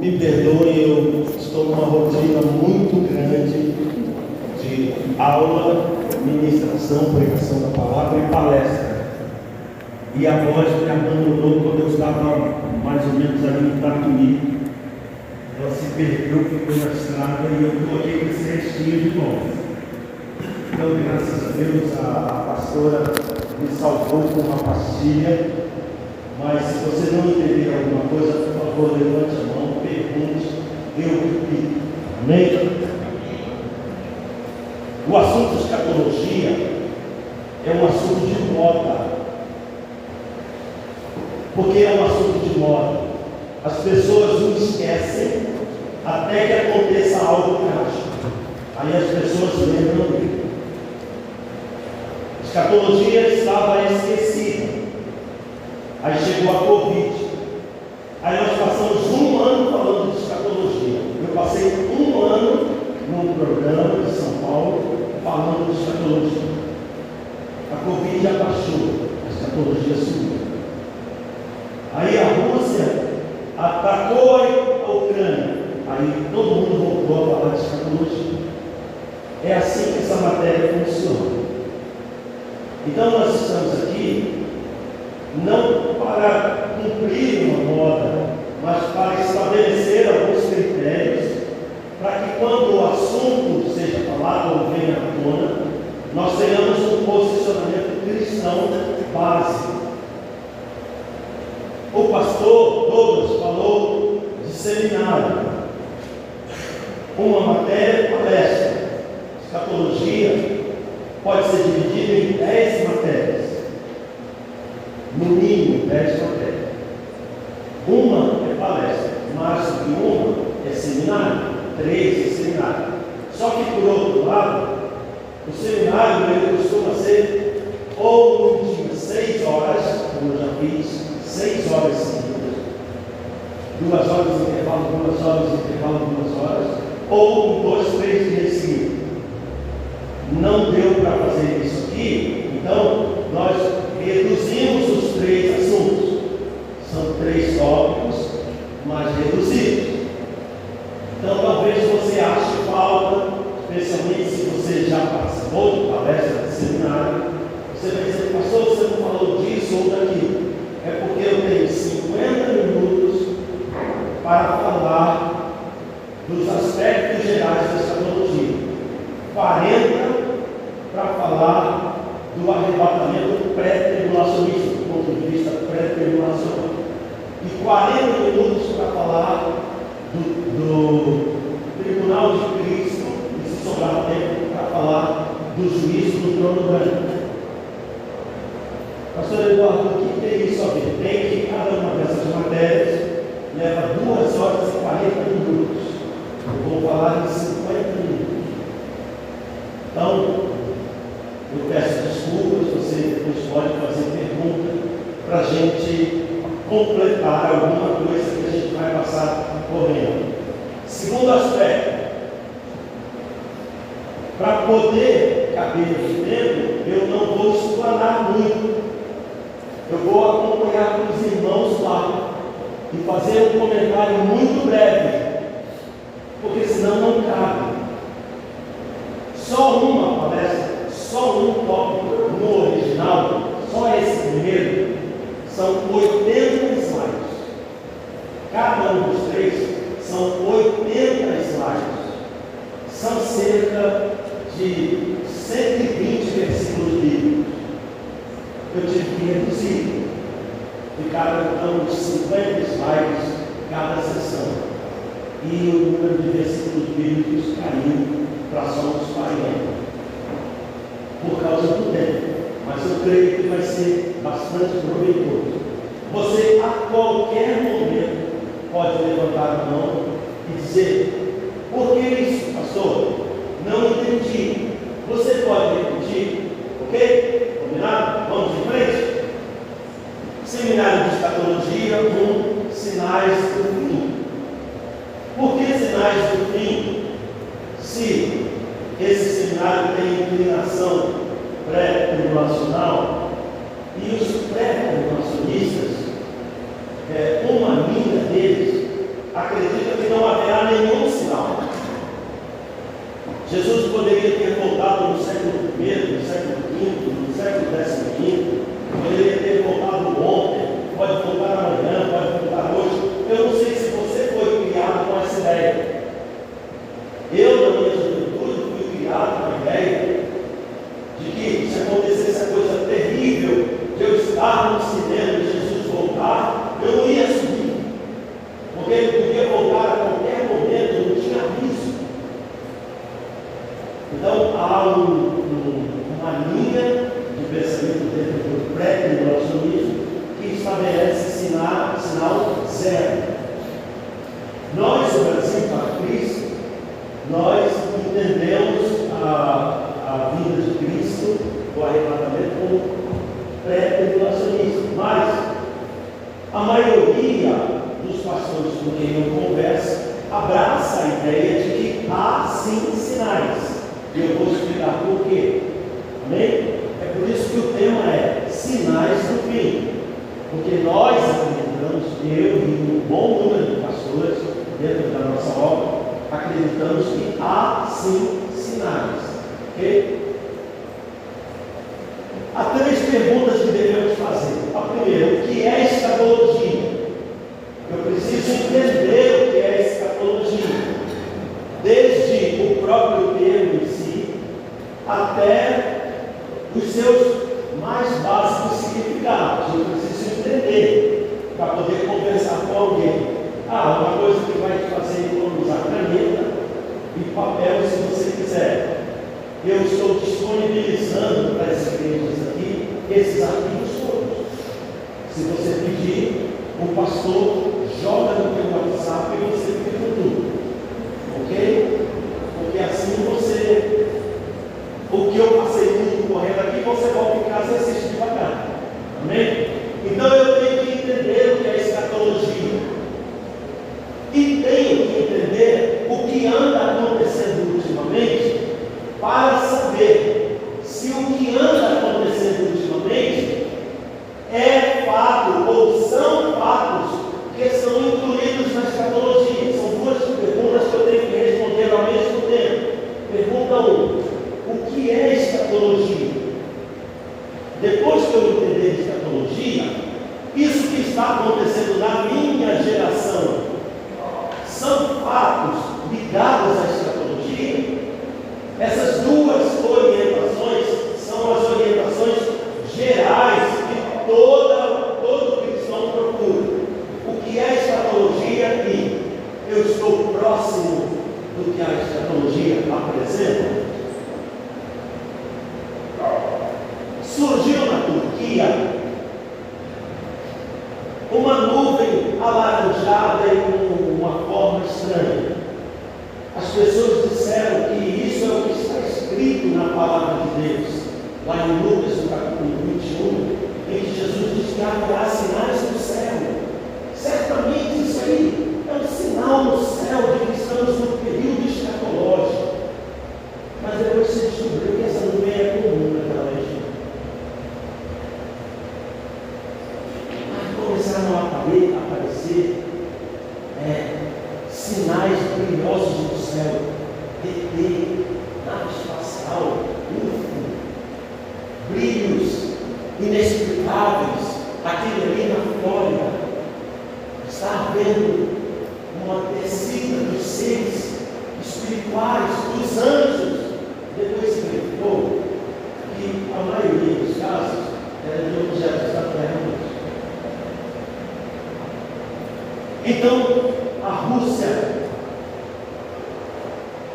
Me perdoe, eu estou numa rotina muito grande de aula, ministração, pregação da palavra e palestra. E a voz me abandonou quando eu estava mais ou menos ali em Tatuí. Ela se perdeu, ficou na estrada e eu estou aqui com esse restinho de voz. Então, graças a Deus, a pastora me salvou com uma pastilha. Mas se você não entender alguma coisa, por favor, levante a mão, pergunte, eu repito. Amém? O assunto de escatologia é um assunto de moda. Por que é um assunto de moda? As pessoas não esquecem até que aconteça algo trágico. Aí as pessoas lembram dele. A escatologia estava esquecida. Aí chegou a Covid. Aí nós passamos um ano falando de escatologia. Eu passei um ano num programa de São Paulo falando de escatologia. A Covid abaixou, a escatologia subiu. Aí a Rússia atacou a Ucrânia. Aí todo mundo voltou a falar de escatologia. É assim que essa matéria funciona. Então nós estamos aqui não para cumprir uma moda, mas para estabelecer alguns critérios, para que quando o assunto seja falado ou venha à tona, nós tenhamos um posicionamento cristão básico. O pastor Douglas falou de seminário, uma matéria palestra. Escatologia pode ser dividida em 10 matérias. No mínimo 10 matérias. Uma é palestra, mais do que uma é seminário, 3 é seminário. Só que por outro lado, o seminário ele costuma ser ou no dia 6 horas, como eu já fiz, 6 horas seguidas, 2 horas de intervalo, 2 horas de intervalo, 2 horas, ou 2, 3 dias seguidos. Não deu para fazer isso aqui, então nós reduzimos os 3 assuntos. São 3 tópicos, mas reduzidos. Então talvez você ache falta, especialmente se você já participou de palestra de seminário, você vai dizer, pastor, você não falou disso ou daquilo. É porque eu tenho 50 minutos para falar dos aspectos gerais da escatologia, 40 para falar do arrebatamento pré-tribulacionista, do ponto de vista pré-tribulacional, e 40 minutos para falar do tribunal de Cristo, e se sobrar tempo para falar do juízo do trono branco. Pastor Eduardo, o que tem isso a ver? Tem que cada uma dessas matérias leva 2 horas e 40 minutos. Eu vou falar em 50 minutos. Então, eu peço desculpas, você depois pode fazer pergunta para a gente completar alguma coisa que a gente vai passar correndo. Segundo aspecto, para poder caber no tempo, eu não vou explanar muito. Eu vou acompanhar com os irmãos lá e fazer um comentário muito breve, porque senão não cabe. Só uma palestra, só um tópico no original, só esse primeiro, são 80 slides. Cada um dos 3 são 80 slides. São cerca de 120 versículos bíblicos. Eu tive que reduzir. Ficaram então 50 slides cada sessão. E o número de versículos bíblicos caiu para só uns 40. Por causa do tempo. Mas eu creio que vai ser bastante proveitoso. Você a qualquer momento pode levantar a mão e dizer, por que isso, pastor? Não entendi. Você pode repetir, ok? Combinado? Vamos em frente? Seminário de escatologia 1, sinais do fim. Por que sinais do fim? Se esse seminário tem inclinação pré-tribulacional e os pré-tribulacionistas, uma linha deles acredita que não haverá nenhum sinal. Jesus poderia ter voltado no século I, no século V, no século XV, poderia ter voltado ontem, pode voltar amanhã, pode voltar hoje. Eu não sei se você foi criado com essa ideia. Eu, na minha juventude, fui criado com a ideia de que se acontecesse a coisa terrível de eu estar no cinema e Jesus voltar, eu não ia subir, porque ele podia voltar a qualquer momento, eu não tinha aviso. Então há uma linha de pensamento dentro do pré-tribulacionismo que estabelece sinal zero. Nós, o Brasil para Cristo, nós entendemos a vinda de Cristo, o arrebatamento, como pré-tribulacionista, mas a maioria dos pastores com quem eu converso abraça a ideia de que há sim sinais. E eu vou explicar por quê. Amém? É por isso que o tema é sinais do fim. Porque nós acreditamos, eu e um bom número de pastores dentro da nossa obra, acreditamos que há sim sinais. Ok? Há três perguntas que devemos fazer. A primeira, o que é escatologia? Eu preciso entender o que é escatologia, desde o próprio termo em si, até os seus mais básicos significados. Eu preciso entender, para poder conversar com alguém. Uma coisa que vai te fazer economizar caneta e papel, se você quiser. Eu estou disponibilizando para as igrejas aqui esses arquivos todos. Se você pedir, o pastor joga no teu WhatsApp e você fica com tudo. Ok? Porque assim você, o que eu passei tudo correndo aqui, você volta em casa e assiste devagar. Amém? Então eu tenho que entender o que é escatologia. E tenho que entender o que anda acontecendo ultimamente, para saber se o que anda acontecendo ultimamente é fato ou são fatos que são incluídos na escatologia. São duas perguntas que eu tenho que responder ao mesmo tempo. Pergunta 1: o que é escatologia? Depois que eu entender escatologia, isso que está acontecendo na minha geração são fatos ligados à escatologia? Essas duas orientações são as orientações gerais que todo cristão procura. O que é escatologia e eu estou próximo do que a escatologia apresenta? Surgiu na Turquia uma nuvem alaranjada e com uma forma estranha. As pessoas disseram que isso é o que está escrito na palavra de Deus, lá em Lucas, no capítulo 21, em que Jesus diz que haverá sinais no céu. Certamente isso aí é um sinal no céu de que estamos no período escatológico. Mas depois se descobriu que essa nuvem é comum naquela região. Aí começaram a aparecer sinais brilhosos no céu, ET, nave espacial, UFO, brilhos inexplicáveis. Aquele ali na Flórida está havendo uma descida dos seres espirituais, dos anjos. Depois se verificou que a maioria dos casos era de objetos da Terra. Então, a Rússia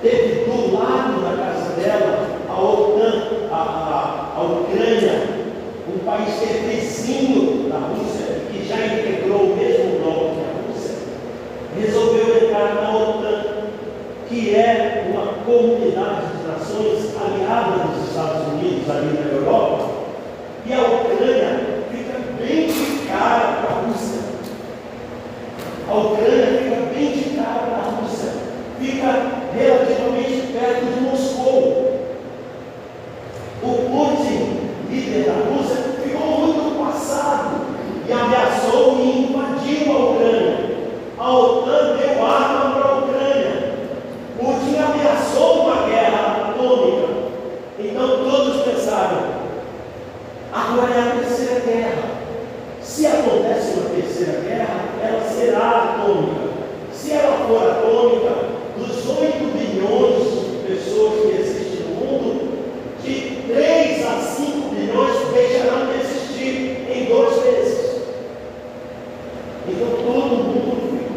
teve do lado da casa dela a OTAN, a Ucrânia, um país que é vizinho da Rússia, que já integrou o mesmo bloco que a Rússia, resolveu entrar na OTAN, que é uma comunidade de nações aliadas dos Estados Unidos ali na Europa, e a Ucrânia fica bem de cara para a Rússia. A Ucrânia fica bem de cara para a Rússia, fica relativamente perto de Moscou. O Putin, líder da Rússia, ficou muito passado e ameaçou e invadiu a Ucrânia. A OTAN deu arma para a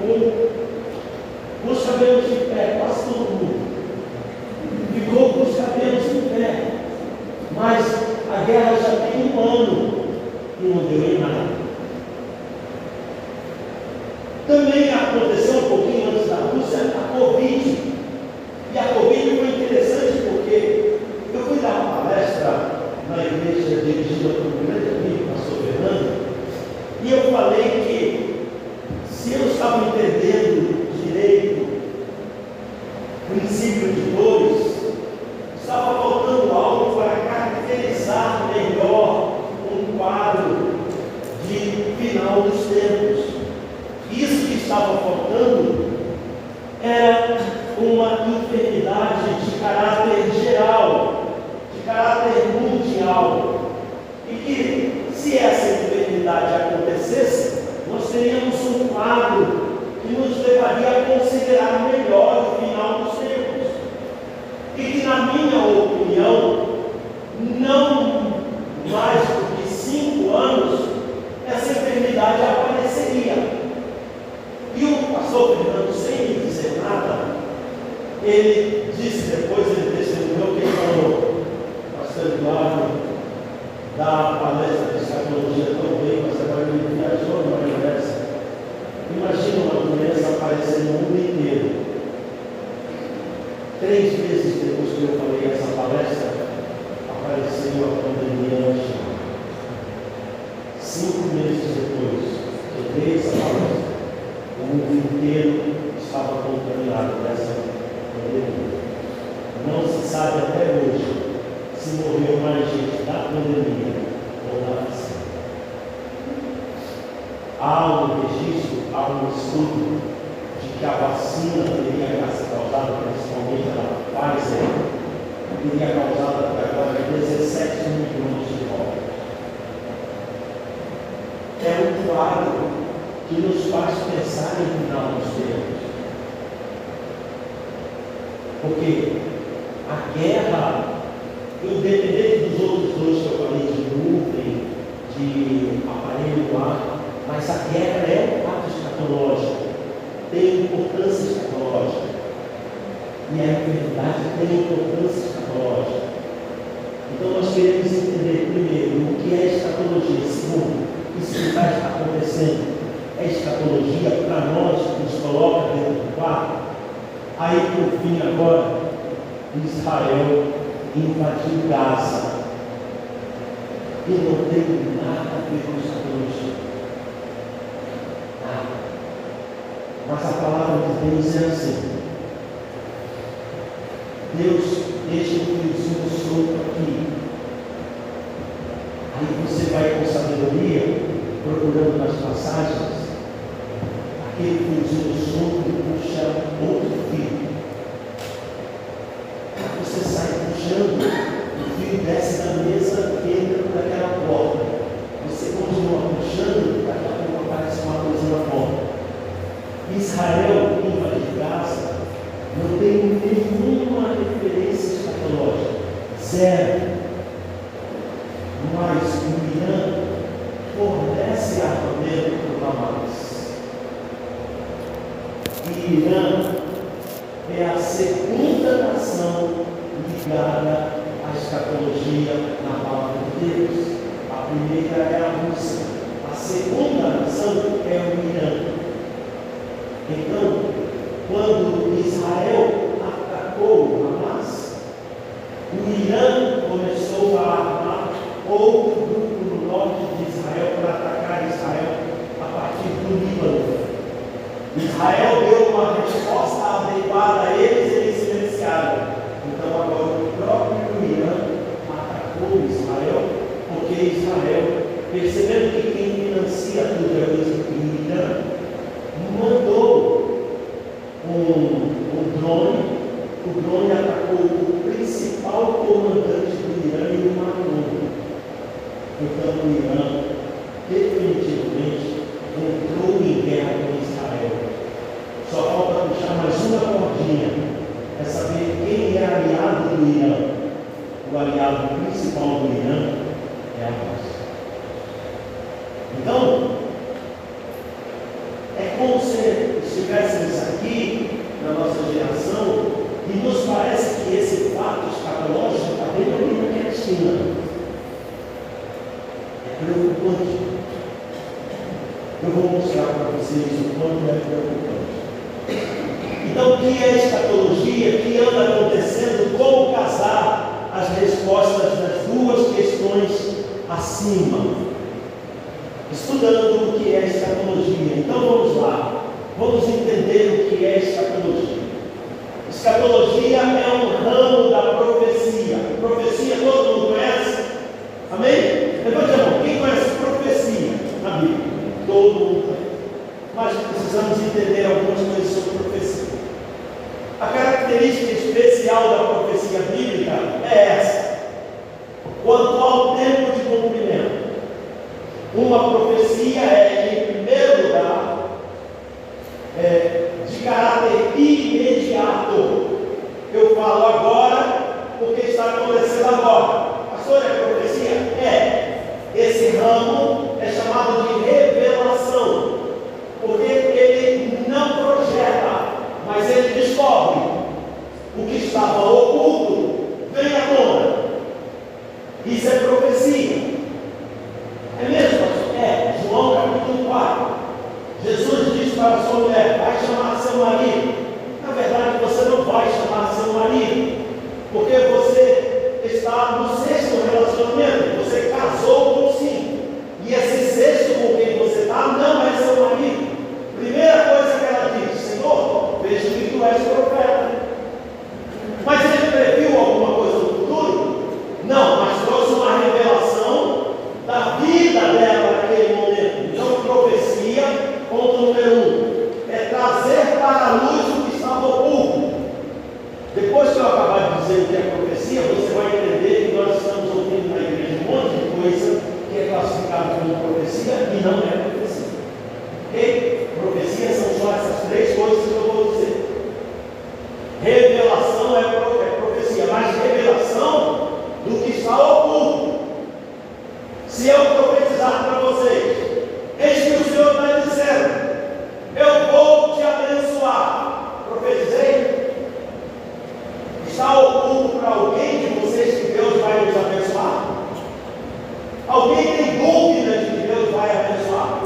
com os cabelos de pé, quase todo mundo. Ficou com os cabelos de pé. Mas a guerra já tem 1 ano e não deu em nada. Também aconteceu um pouquinho antes da Rússia a Covid. E a Covid foi interessante porque eu fui dar uma palestra na igreja dirigida por um grande amigo, pastor Fernando, e eu falei que se eu estava entendendo direito o princípio de dores, estava faltando algo para caracterizar melhor um quadro de final dos tempos. Isso que estava faltando era uma enfermidade de caráter geral, de caráter mundial, e que, se essa enfermidade acontecesse, nós teríamos um quadro que nos levaria a considerar melhor o final dos tempos. E que, na minha opinião, não mais do que 5 anos, essa enfermidade apareceria. E o pastor Fernando, sem me dizer nada, ele disse depois, ele testemunhou que ele falou: pastor Eduardo, da palestra de escatologia tão bem, mas agora ele viajou numa conversa. Imagina uma doença aparecer no mundo inteiro. 3 meses depois que eu falei essa palestra, apareceu a pandemia no Chile. 5 meses depois que eu dei essa palestra, o mundo inteiro estava contaminado dessa pandemia. Não se sabe até hoje se morreu mais gente da pandemia ou da vacina. Há um registro, há um estudo de que a vacina teria causado, principalmente a Pfizer, teria causado até agora 17 milhões de mortes. É um quadro que nos faz pensar em final dos tempos. Porque a guerra, independente dos outros 2 que eu falei, de nuvem, de aparelho no ar, mas a guerra é um fato escatológico, tem importância escatológica. E a enfermidade tem importância escatológica. Então nós queremos entender primeiro o que é escatologia. Segundo, isso que vai estar acontecendo é escatologia para nós, que nos coloca dentro do quarto. Aí, por fim, agora, Israel invadiu Gaza. E não tem nada a ver com escatologia. Nada. Mas a palavra de Deus é assim. Deus deixa o fiozinho solto aqui. Aí você vai com sabedoria, procurando nas passagens, aquele fiozinho solto puxa outro fio. Aí você sai puxando, o fio desce da mesa e entra por aquela porta. Você continua puxando, daqui a pouco aparece uma coisa na porta. Israel, invadir Gaza, não tem nenhuma referência escatológica. Zero. Mas o Irã fornece armamento para o Hamas. E Irã é a segunda nação ligada à escatologia na palavra de Deus. A primeira é a Rússia. A segunda nação é o Irã. Então, quando Israel atacou o Hamas, o Irã começou a armar outro grupo no norte de Israel para atacar Israel a partir do Líbano. Israel deu uma resposta adequada a eles e eles silenciaram. Então agora o próprio Irã atacou Israel, porque Israel, percebendo que quem financia tudo é o Irã, mandou um drone. O drone atacou o principal comandante do Irã e o matou. Então o Irã definitivamente entrou em guerra com Israel. Só falta puxar mais uma cordinha, é saber quem é aliado do Irã. O aliado principal do Irã é a Rússia. Então, é como se estivéssemos aqui na nossa geração e nos parece que esse fato escatológico está bem ali naquela esquina. É preocupante. Eu vou mostrar para vocês o quanto é preocupante. Então, o que é escatologia? O que anda acontecendo? Como casar as respostas das duas questões acima? Estudando o que é escatologia. Então, vamos lá. Vamos entender o que é escatologia. Escatologia é um ramo da profecia. Profecia todo mundo conhece? Amém? Levante a mão. Quem conhece profecia na Bíblia? Todo mundo conhece. Mas precisamos entender algumas coisas sobre profecia. A característica especial da profecia bíblica é essa. Quanto ao tempo de cumprimento, uma profecia é, em primeiro lugar, de caráter imediato. Eu falo agora porque está acontecendo agora. Pastor, é profecia? É. Esse ramo é chamado de revelação, porque ele não projeta, mas ele descobre o que estava oculto, vem à tona. Isso é profecia. É mesmo, pastor? É. João capítulo 4. Jesus disse para a sua mulher: vai chamar seu marido. Na verdade, você não vai chamar seu marido, porque você está no sexto relacionamento. Você casou com 5. E esse sexto com quem você está não é seu marido. Primeira coisa que ela diz: Senhor, vejo que tu és profeta. Mas ele previu alguma coisa no futuro? Não, mas trouxe uma revelação da vida dela naquele momento. Então, profecia, ponto número 1, é trazer para a luz o que estava oculto. Depois que eu acabar de dizer o que é profecia, você vai entender que nós estamos ouvindo na igreja um monte de coisa que é classificada como profecia e não é profecia. Ok? Profecia são só essas 3 coisas que eu vou dizer. Revelação é profecia, mas revelação do que está oculto. Se eu profetizar para vocês, eis que o Senhor está dizendo: eu vou te abençoar. Profetizei? Está oculto para alguém de vocês que Deus vai nos abençoar? Alguém tem dúvida de que Deus vai abençoar?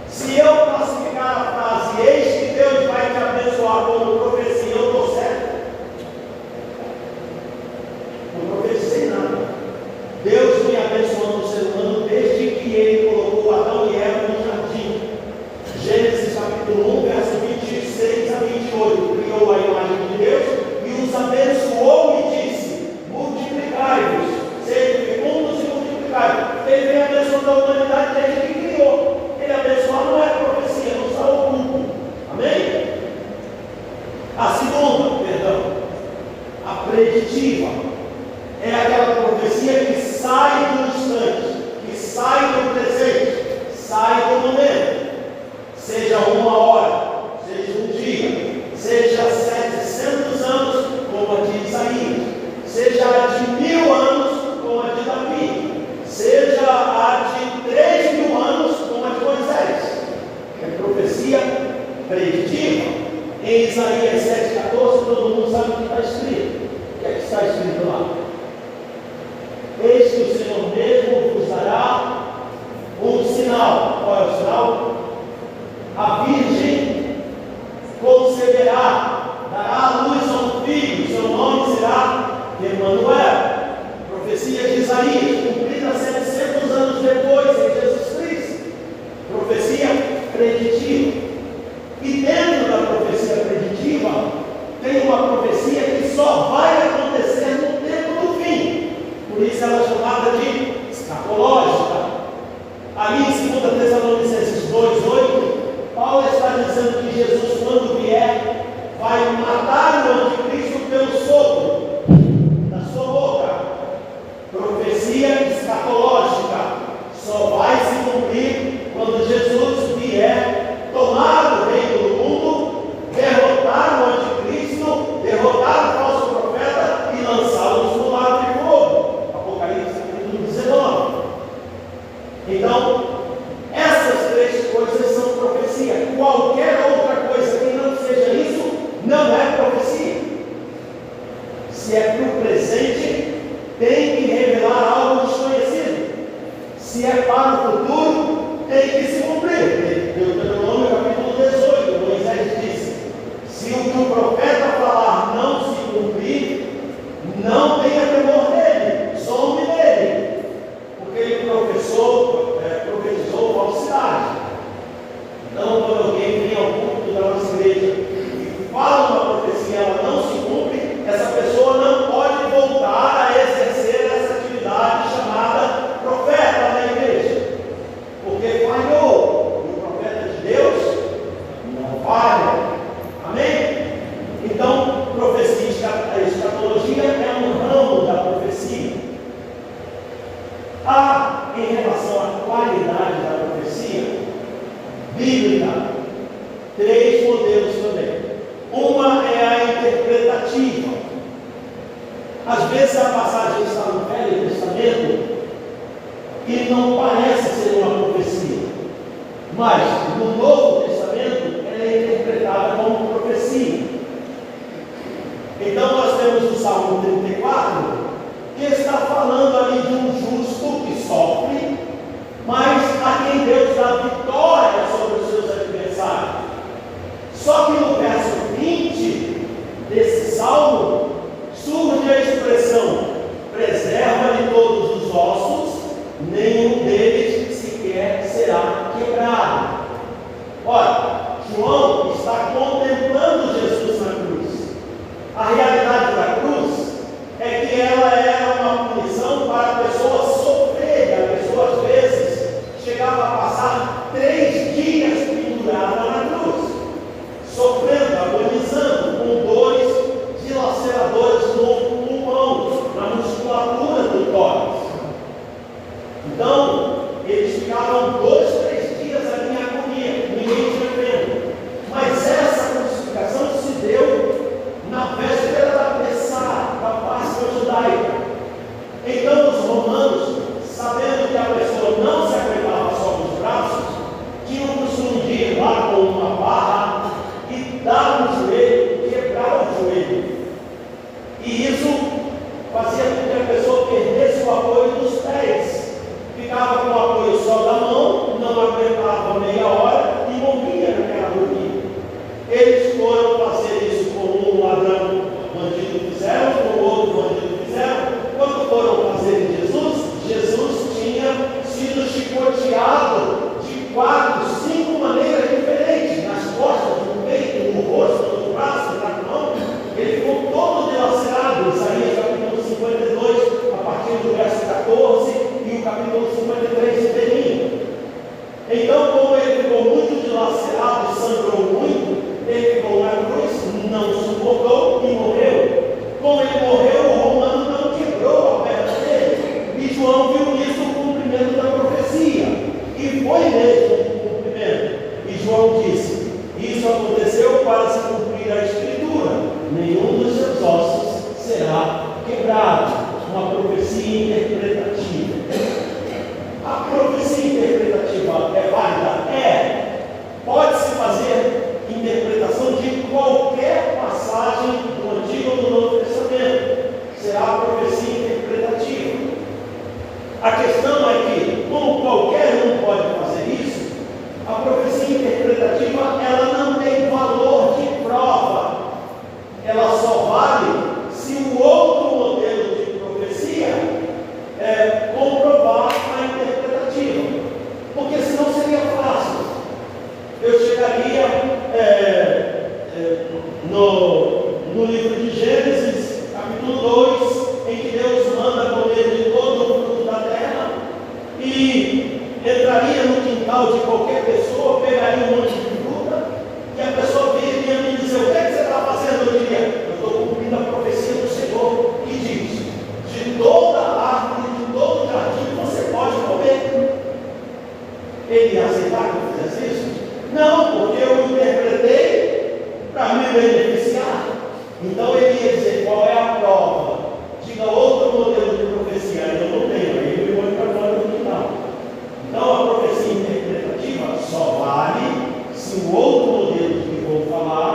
Se eu classificar a frase, eis que Deus vai te abençoar, como profecia, eu estou certo? Não profetizei nada. Deus vem abençoando o ser humano desde que ele colocou Adão e Eva no jardim. Gênesis capítulo 1, verso 26 a 28. Criou a imagem de Deus e os abençoou e disse: multiplicai-vos, sejam fecundos e multiplicai-vos. Ele vem abençoando a humanidade desde que criou. Ele abençoar não é profecia, não está oculto. Amém? A segunda, a preditiva, é aquela profecia que sai do instante, que sai do presente, sai do momento. Seja 1 hora, seja 1 dia, seja 700 anos, como a de Isaías, seja a de 1000 anos, como a de Davi, seja a de 3000 anos, como a de Moisés. É profecia preditiva. Em Isaías 7,14, todo mundo sabe o que está escrito. O que é que está escrito lá? Eis que o Senhor mesmo vos dará um sinal. Qual é o sinal? A virgem conceberá, dará à luz a um filho, seu nome será Emanuel. Profecia de Isaías, cumprida 700 anos depois, em Jesus Cristo. Profecia preditiva. E dentro da profecia preditiva, tem uma profecia que só vai acontecer no tempo do fim. Por isso ela é chamada de escatológica. Ali em 2 Tessalonicenses 2,8, Paulo está dizendo que Jesus, quando vier, vai matar o anticristo pelo sopro da sua boca. Profecia escatológica só vai se cumprir quando Jesus vier, tomar o reino do mundo, derrotar o anticristo, derrotar o falso profeta e lançá-los no lago de fogo. Apocalipse capítulo 19. Então, essas 3 coisas são profecia. Qualquer três modelos também. Uma é a interpretativa. Às vezes a passagem está no Velho Testamento e não parece ser uma profecia, mas no Novo Testamento ela é interpretada como profecia. Então nós temos o Salmo 34, que está falando ali de um justo que sofre, mas a quem Deus dá vitória sobre os seus adversários. Só que no verso 20 desse salmo surge a expressão: preserva-lhe todos os ossos, nenhum deles sequer será quebrado. Ora, João está contemplando Jesus na cruz. A realidade da cruz é que ela era uma punição para a pessoa sofrer. A pessoa às vezes chegava a passar 3 dias pendurada na cruz, sofrendo, agonizando, com dores dilaceradoras no pulmão, na musculatura do tórax. Então, eles ficavam 2, 3 dias ali em agonia, ninguém tinha vendo. Mas essa crucificação se deu na véspera da Pessá, da Páscoa judaica. Então, os romanos, sabendo que a pessoa não se aguentava só com os braços, tinham o costume de ir lá com uma barra e dar no joelho, quebrar o joelho. E isso fazia com que a pessoa perdesse o apoio dos pés. Ficava com o apoio só da mão, não aguentava meia hora e morria naquela agonia. Eles foram fazer isso com um ladrão, bandido fizeram, com outro bandido fizeram. Quando foram fazer em Jesus, Jesus tinha sido chicoteado de 4, 5 maneiras diferentes, nas costas, no peito, no rosto, no braço, na mão. Ele ficou todo dilacerado. Isaías capítulo 52, a partir do verso 14, e o capítulo 53 inteirinho. Então, como ele ficou muito dilacerado e sangrou muito, ele ficou na cruz, não suportou e morreu. Como ele morreu, o romano não quebrou a perna dele. E João viu isso o cumprimento da profecia. E foi mesmo o cumprimento. E João disse: isso aconteceu para se cumprir a Escritura: nenhum dos seus ossos será quebrado. Uma profecia interpretativa. A profecia interpretativa é válida? É. Pode-se fazer interpretação de qualquer passagem do Antigo ou do Novo Testamento. Será a profecia interpretativa. A questão é que, como qualquer um pode fazer isso, a profecia interpretativa ela não tem valor de prova. Ela só vale se o outro modelo de profecia comprovar a interpretativa. Porque senão seria fácil. Eu chegaria no livro de Gênesis, capítulo 2, em que Deus manda comer de todo o fruto da terra, e entraria no quintal de qualquer pessoa, pegaria um monte de fruta, e a pessoa viria me dizer: o que é que você está fazendo? Eu diria: eu estou cumprindo a profecia do Senhor, que diz: de toda árvore, de todo jardim, você pode comer. Ele ia aceitar que eu fizesse isso? Não, porque eu interpretei para me beneficiar. Então ele ia dizer: qual é a prova? Diga outro modelo de profecia. Eu não tenho, aí ele põe para fora do final. Então a profecia interpretativa só vale se o outro modelo que vou falar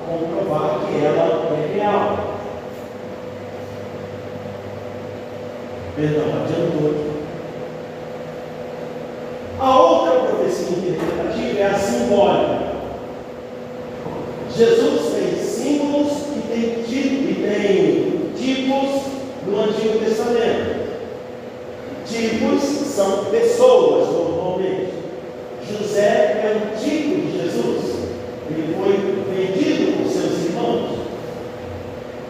comprovar que ela é real. Perdão, adiantou. A outra profecia interpretativa é a simbólica. Jesus tem símbolos e tem tipos no Antigo Testamento. Tipos são pessoas, normalmente. José é um tipo de Jesus. Ele foi vendido por seus irmãos.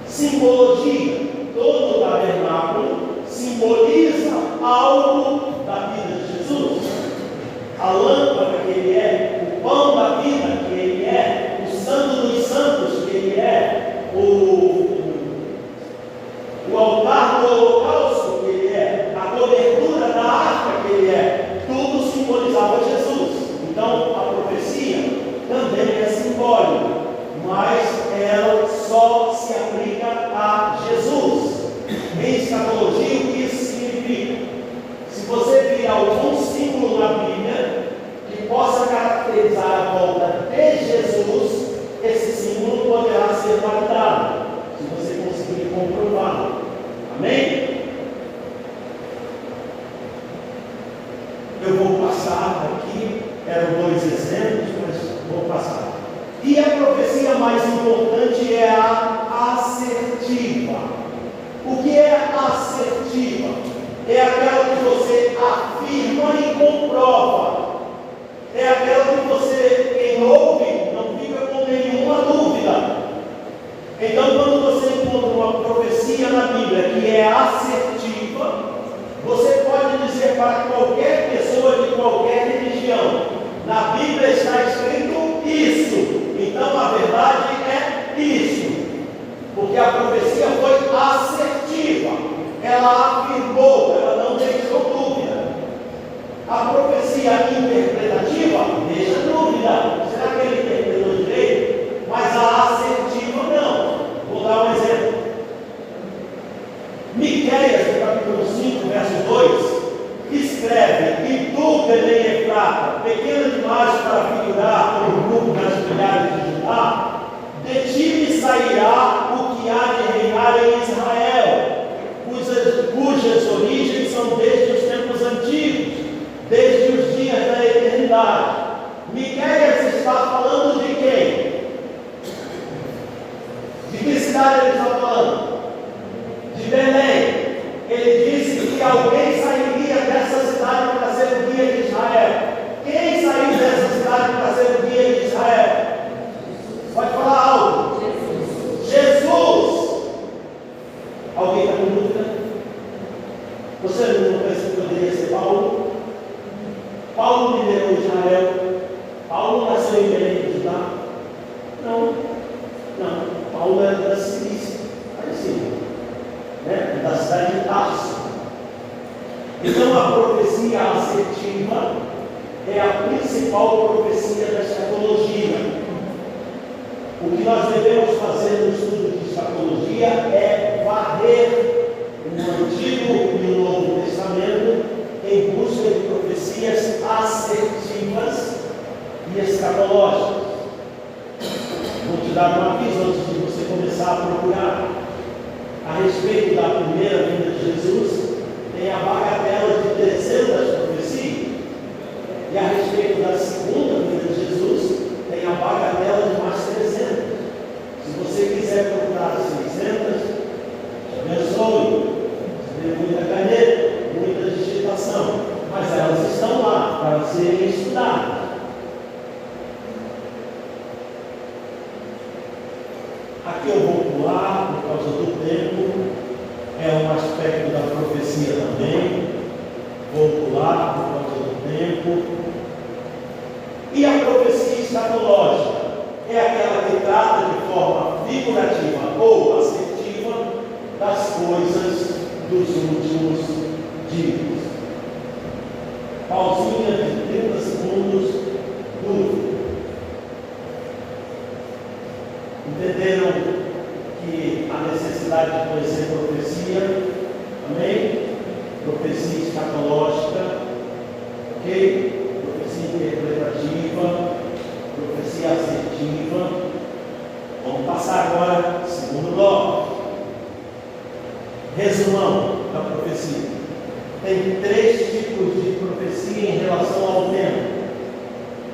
Simbologia. Todo o tabernáculo simboliza algo da vida de Jesus. A lâmpada que ele é, o pão da vida que ele é, o santo dos santos que ele é, o altar do holocausto que ele é, a cobertura da arca que ele é, tudo simbolizava Jesus. Então a profecia também é a Jesus. Em escatologia, o que isso significa? Se você vir algum símbolo na Bíblia que possa caracterizar a volta de Jesus, esse símbolo poderá ser validado, se você conseguir comprová-lo. Amém? Eu vou passar aqui, eram 2 exemplos, mas vou passar. E a profecia mais importante é a assertiva. O que é assertiva? É aquela que você afirma e comprova. É aquela que você, quem ouve, não fica com nenhuma dúvida. Então, quando você encontra uma profecia na Bíblia que é assertiva, você pode dizer para qualquer pessoa de qualquer religião: na Bíblia está escrito isso, então a verdade é isso, porque a profecia foi assertiva, ela afirmou, ela não deixou dúvida. A profecia interpretativa deixa dúvida: será que ele interpretou direito? Mas a assertiva não. Vou dar um exemplo. Miqueias, no capítulo 5, verso 2, escreve: e tu, Belém Efrata, pequena demais para figurar como o grupo das milhares de Judá, de ti me sairá o que há de reinar em Israel, cujas origens são desde os tempos antigos, desde os dias da eternidade. Miqueias está falando de quem? De que cidade ele está falando? De Belém. Ele disse que alguém sairia dessa cidade para ser o guia de Israel. Quem saiu dessa cidade para ser o guia de Israel? Pode falar algo. Jesus. Alguém está com dúvida? Você não pensa que poderia ser Paulo? Paulo liderou Israel. Paulo nasceu em Belém de Judá? Não. Paulo era da Cilícia, parecido, né? Da cidade de Tarso. Então a profecia assertiva é a principal profecia da escatologia. O que nós devemos fazer no estudo de escatologia é varrer o Antigo e o Novo Testamento em busca de profecias assertivas e escatológicas. Vou te dar um aviso antes de você começar a procurar. A respeito da primeira vinda de Jesus, tem a bagatela de 300 profecias. E a respeito da segunda vinda de Jesus, tem a bagatela de mais 300. Se você quiser procurar 600, abençoe. Você tem muita caneta, muita digitação, mas elas estão lá para serem estudadas. Aqui eu vou pular por causa do tempo, é um aspecto da profecia também. Vou pular por causa do tempo. E a profecia escatológica é aquela que trata de forma figurativa ou assertiva das coisas dos últimos dias. Pausinha de 30 segundos, dúvida. Entenderam que a necessidade de conhecer profecia? Amém? Profecia escatológica, ok? Profecia interpretativa, profecia assertiva. Vamos passar agora ao segundo bloco. Resumão da profecia. Tem 3 tipos de profecia em relação ao tempo: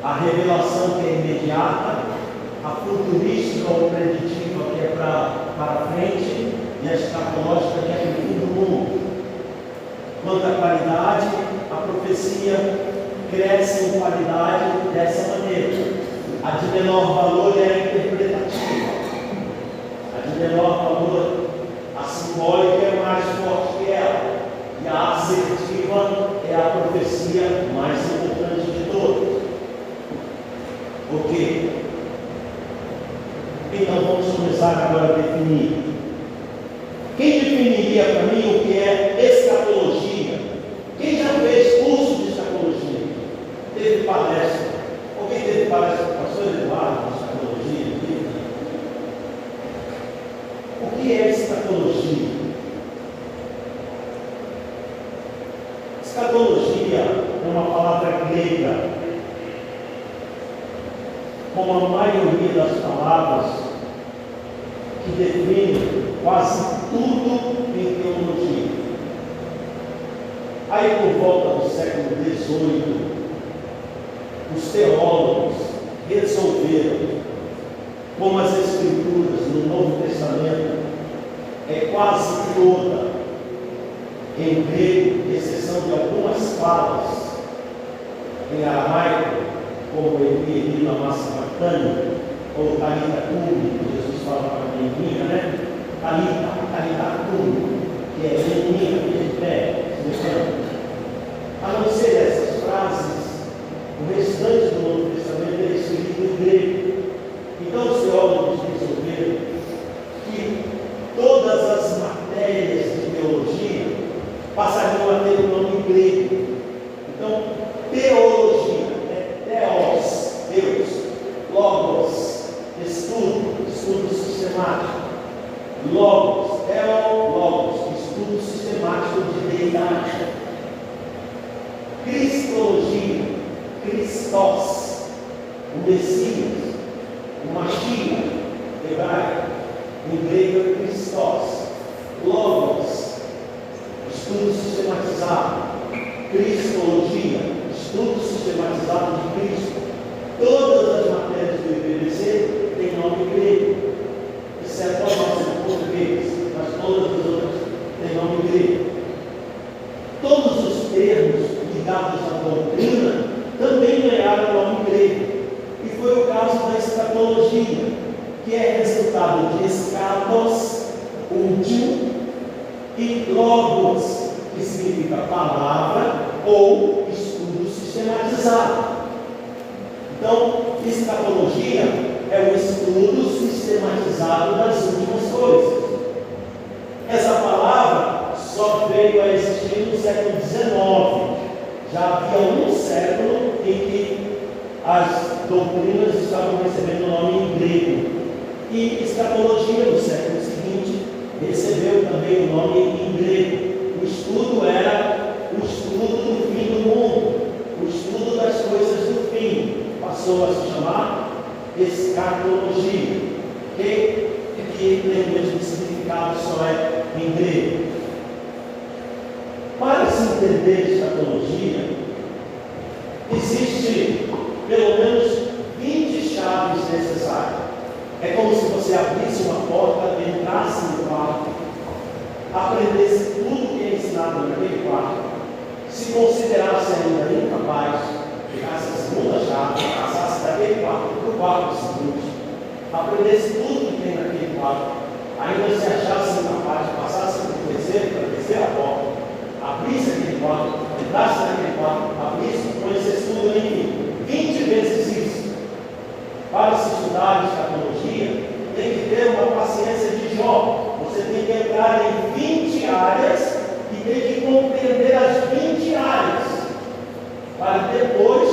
a revelação, que é imediata; a futurística ou preditiva, que é para frente; e a escatológica, que é para o fim do mundo. Quanto à qualidade, a profecia cresce em qualidade dessa maneira. A de menor valor é a interpretativa. A de menor valor, a simbólica, é mais forte que ela. E a assertiva é a profecia mais importante de todas. Ok? Então vamos começar agora a definir. Quem definiria para mim o que é escatologia? Quem já fez curso de escatologia? Teve palestra? Alguém teve palestra com o pastor Eduardo de escatologia? O que é como a maioria das palavras que definem quase tudo em teologia. Aí, por volta do século XVIII, os teólogos resolveram, como as Escrituras no Novo Testamento é quase toda em grego, exceção de algumas falas em aramaico, como Elina Massamatani, ou Talita Cumi, que Jesus fala para a menininha, né? Talita Cumi, que é menininha, fica de pé, se levanta. A não ser essas frases, o restante do Novo Testamento é escrito em grego. Então os teólogos resolveram que todas as matérias de teologia passariam a ter o nome grego. Então, teologia é theos, Deus, logos, estudo sistemático. Logos, teólogos, estudo sistemático de deidade. Cristologia, Christos, o Messias, o Mashiach, hebraico, em grego é Christos. Logos, estudo sistematizado. Cristologia, estudo sistematizado de Cristo. Todas as matérias do IPBC têm nome grego, exceto a nossa em português, mas todas as outras têm nome grego. Todos os termos ligados à doutrina também ganharam nome grego, e foi o caso da escatologia, que é resultado de escatos, último, e logos, que significa palavra ou estudo sistematizado. Então, escatologia é o estudo sistematizado das últimas coisas. Essa palavra só veio a existir no século XIX. Já havia um século em que as doutrinas estavam recebendo o nome em grego. E escatologia, no século seguinte, recebeu também o nome em grego. O estudo era o estudo do fim do mundo, o estudo das coisas do fim. Passou a se chamar escatologia, que tem o mesmo significado, só é em grego. Para se entender escatologia, existe pelo menos 20 chaves necessárias. É como se você abrisse uma porta, entrasse no quarto, aprendesse tudo que é ensinado naquele quarto, se considerasse ainda incapaz, pegasse a segunda chave, passasse daquele quarto para o quarto seguinte, aprendesse tudo que tem naquele quarto, ainda se achasse incapaz, passasse para o terceiro, para a terceira porta, abrisse aquele quarto, entrasse naquele quarto, abrisse, conhecesse tudo, enfim, 20 vezes isso. Para se estudar escatologia, tem que ter uma paciência de Jó. Você tem que entrar em 20 áreas e tem que compreender as 20 áreas, para depois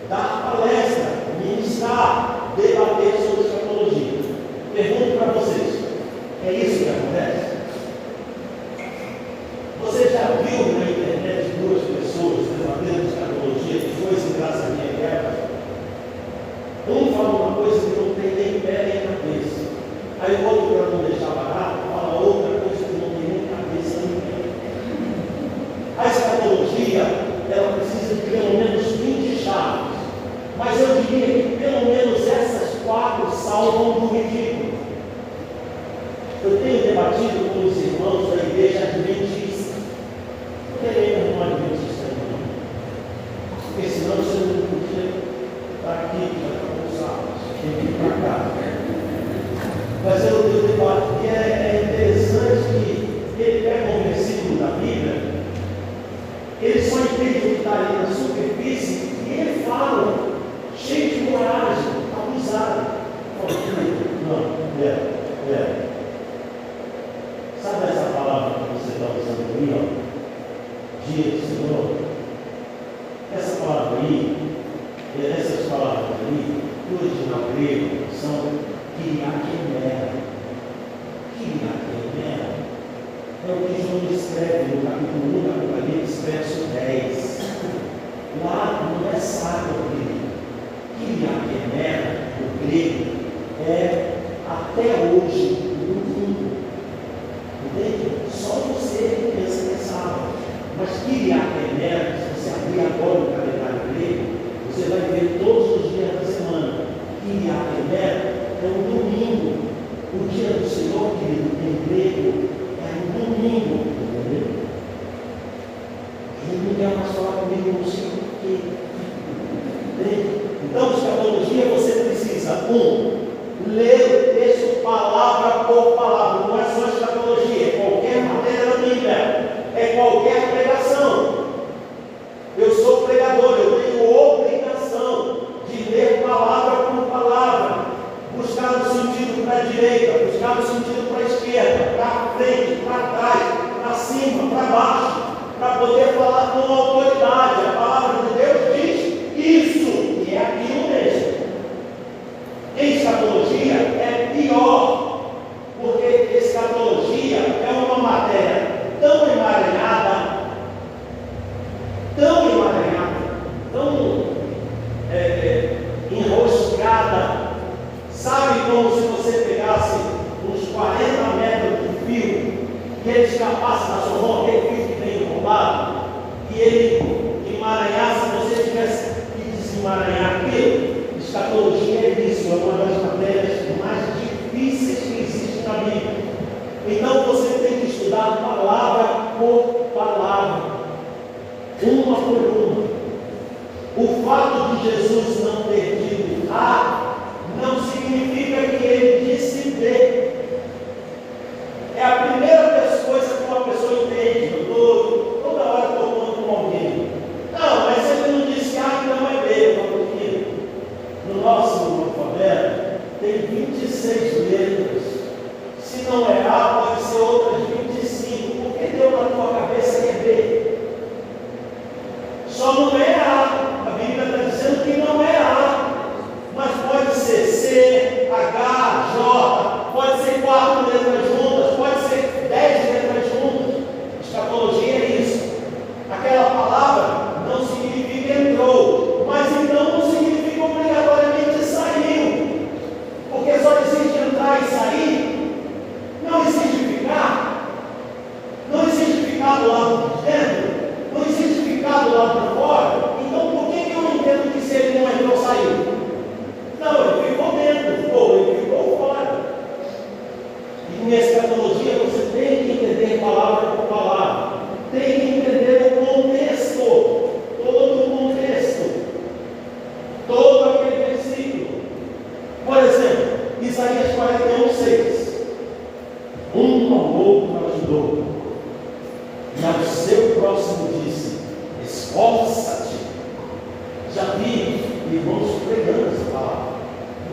dar palestra, ministrar, debater sobre escatologia. Pergunto para vocês, é isso que acontece? Você já viu na internet duas pessoas debatendo escatologia, dois em graça minha guerra? Um fala uma coisa que não tem nem pé nem cabeça. Aí o outro, para não deixar barato, fala outra coisa que não tem nem cabeça nem pé. A escatologia, ela precisa de pelo menos 20 chaves. Mas eu diria que pelo menos essas 4 salvam do ridículo. Eu tenho debatido com os irmãos da igreja adventista. Por que ele não é adventista? Porque senão você não podia estar aqui, já está com sábado, tem que ir para cá. Mas eu debate que é interessante que ele pega um versículo da Bíblia, ele só entende o que está ali na superfície e ele fala, cheio de coragem, abusado. Não, Sabe essa palavra que você está usando aí, ó? Dia do Senhor? Essa palavra aí, essas palavras aí, no original grego, são Kyriakemera. Kyriakemera é o que João escreve no capítulo 1 do Apocalipse, verso 10. Lá não é sábio grego. Kyriakemera grego é até hoje no mundo. Entende? Só você pensa nessa aula. Mas Kyriake Emerge, se você abrir agora o calendário grego, você vai ver todos os dias da semana. Kyriake Emerge é um domingo. O dia do Senhor, querido, em grego, é um domingo. Entendeu? Ele não quer mais falar comigo, não sei por quê. Entende? Então, escatologia, você precisa, ler o texto palavra por palavra. Não é só escatologia, é qualquer matéria da Bíblia, é qualquer pregação. Eu sou pregador, eu tenho obrigação de ler palavra por palavra, buscar no sentido para a direita, buscar no sentido para a esquerda, para frente, para trás, para cima, para baixo, para poder falar com autoridade. A palavra de Deus diz isso, e é aquilo mesmo. Em escatologia é pior, porque escatologia é uma matéria tão emaranhada, tão enroscada, sabe, como se você pegasse uns 40 metros de fio e ele escapasse da sua mão, aquele fio que vem enrolado, e ele emaranhasse, você tivesse que desemaranhar aquilo. Escatologia é isso, é uma das matérias mais difíceis que existem na Bíblia. Então você tem que estudar palavra por palavra, uma por uma. O fato de Jesus não ter dito A não significa que ele disse B. É a primeira coisa que uma pessoa entende. Eu estou toda hora tomando com alguém. Não, mas ele não disse A, então é B. No nosso alfabeto tem 26 letras. Se não é A, pode ser outras 25. Porque deu na tua cabeça que é B. Só não é A. A Bíblia está dizendo que não é A. Mas pode ser C, H, J. Pode ser 4 letras juntas. Pode ser 10 letras juntas. Escatologia é isso. Aquela palavra não significa entrou. Mas então não significa obrigatoriamente saiu. Porque só existe entrar e sair. Não existe ficar. Não existe ficar do lado de dentro. Não existe ficar do lado de fora. Então por que eu entendo que se ele não entrou, saiu? Não, ele ficou dentro, ou ele ficou fora. E em escatologia você tem que entender palavra por palavra. Tem que entender o contexto. Todo o contexto. Todo aquele versículo. Por exemplo, Isaías 41:6. Um ao outro ajudou, e ao seu próximo disse: esforça-te. Já vi irmãos pregando essa palavra.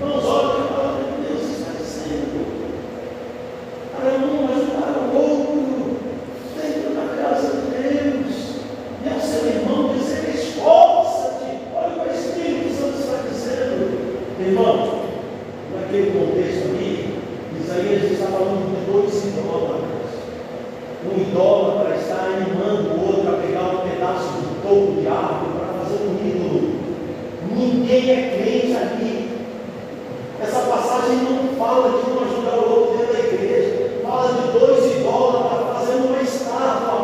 Irmãos, olha o que a palavra de Deus está dizendo. Para um ajudar o outro, dentro da casa de Deus, e ao seu irmão dizer: esforça-te. Olha o que o Espírito Santo está dizendo. Irmão, naquele contexto ali, Isaías está falando de 2 idólatras. Um idólatra está animando o outro a pegar um pedaço de topo de árvore para fazer um ídolo. Ninguém é crente ali. Essa passagem não fala de um ajudar o outro dentro da igreja. Fala de 2 idólatras fazendo uma estátua.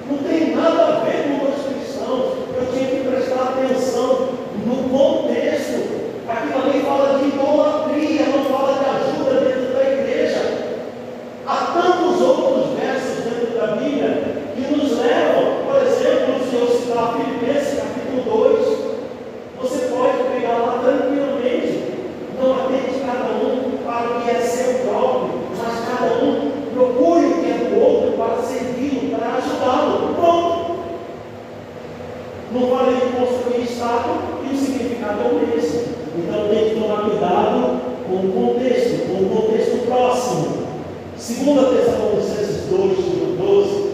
Não tem nada a ver com os cristãos. Eu tinha que prestar atenção no contexto. Aquilo ali fala de idolatria, não fala de ajuda dentro da igreja. Há tantos outros versos dentro da Bíblia que nos levam, por exemplo, se eu citar Filipenses capítulo 2, você pode pegar lá tranquilamente. Não atende cada um para o que é seu próprio, mas cada um procure o que é do outro para servi-lo, para ajudá-lo. Pronto. Não falei de construir estátua e o significado é o mesmo. Então tem que tomar cuidado com o contexto próximo. 2 Tessalonicenses 2:12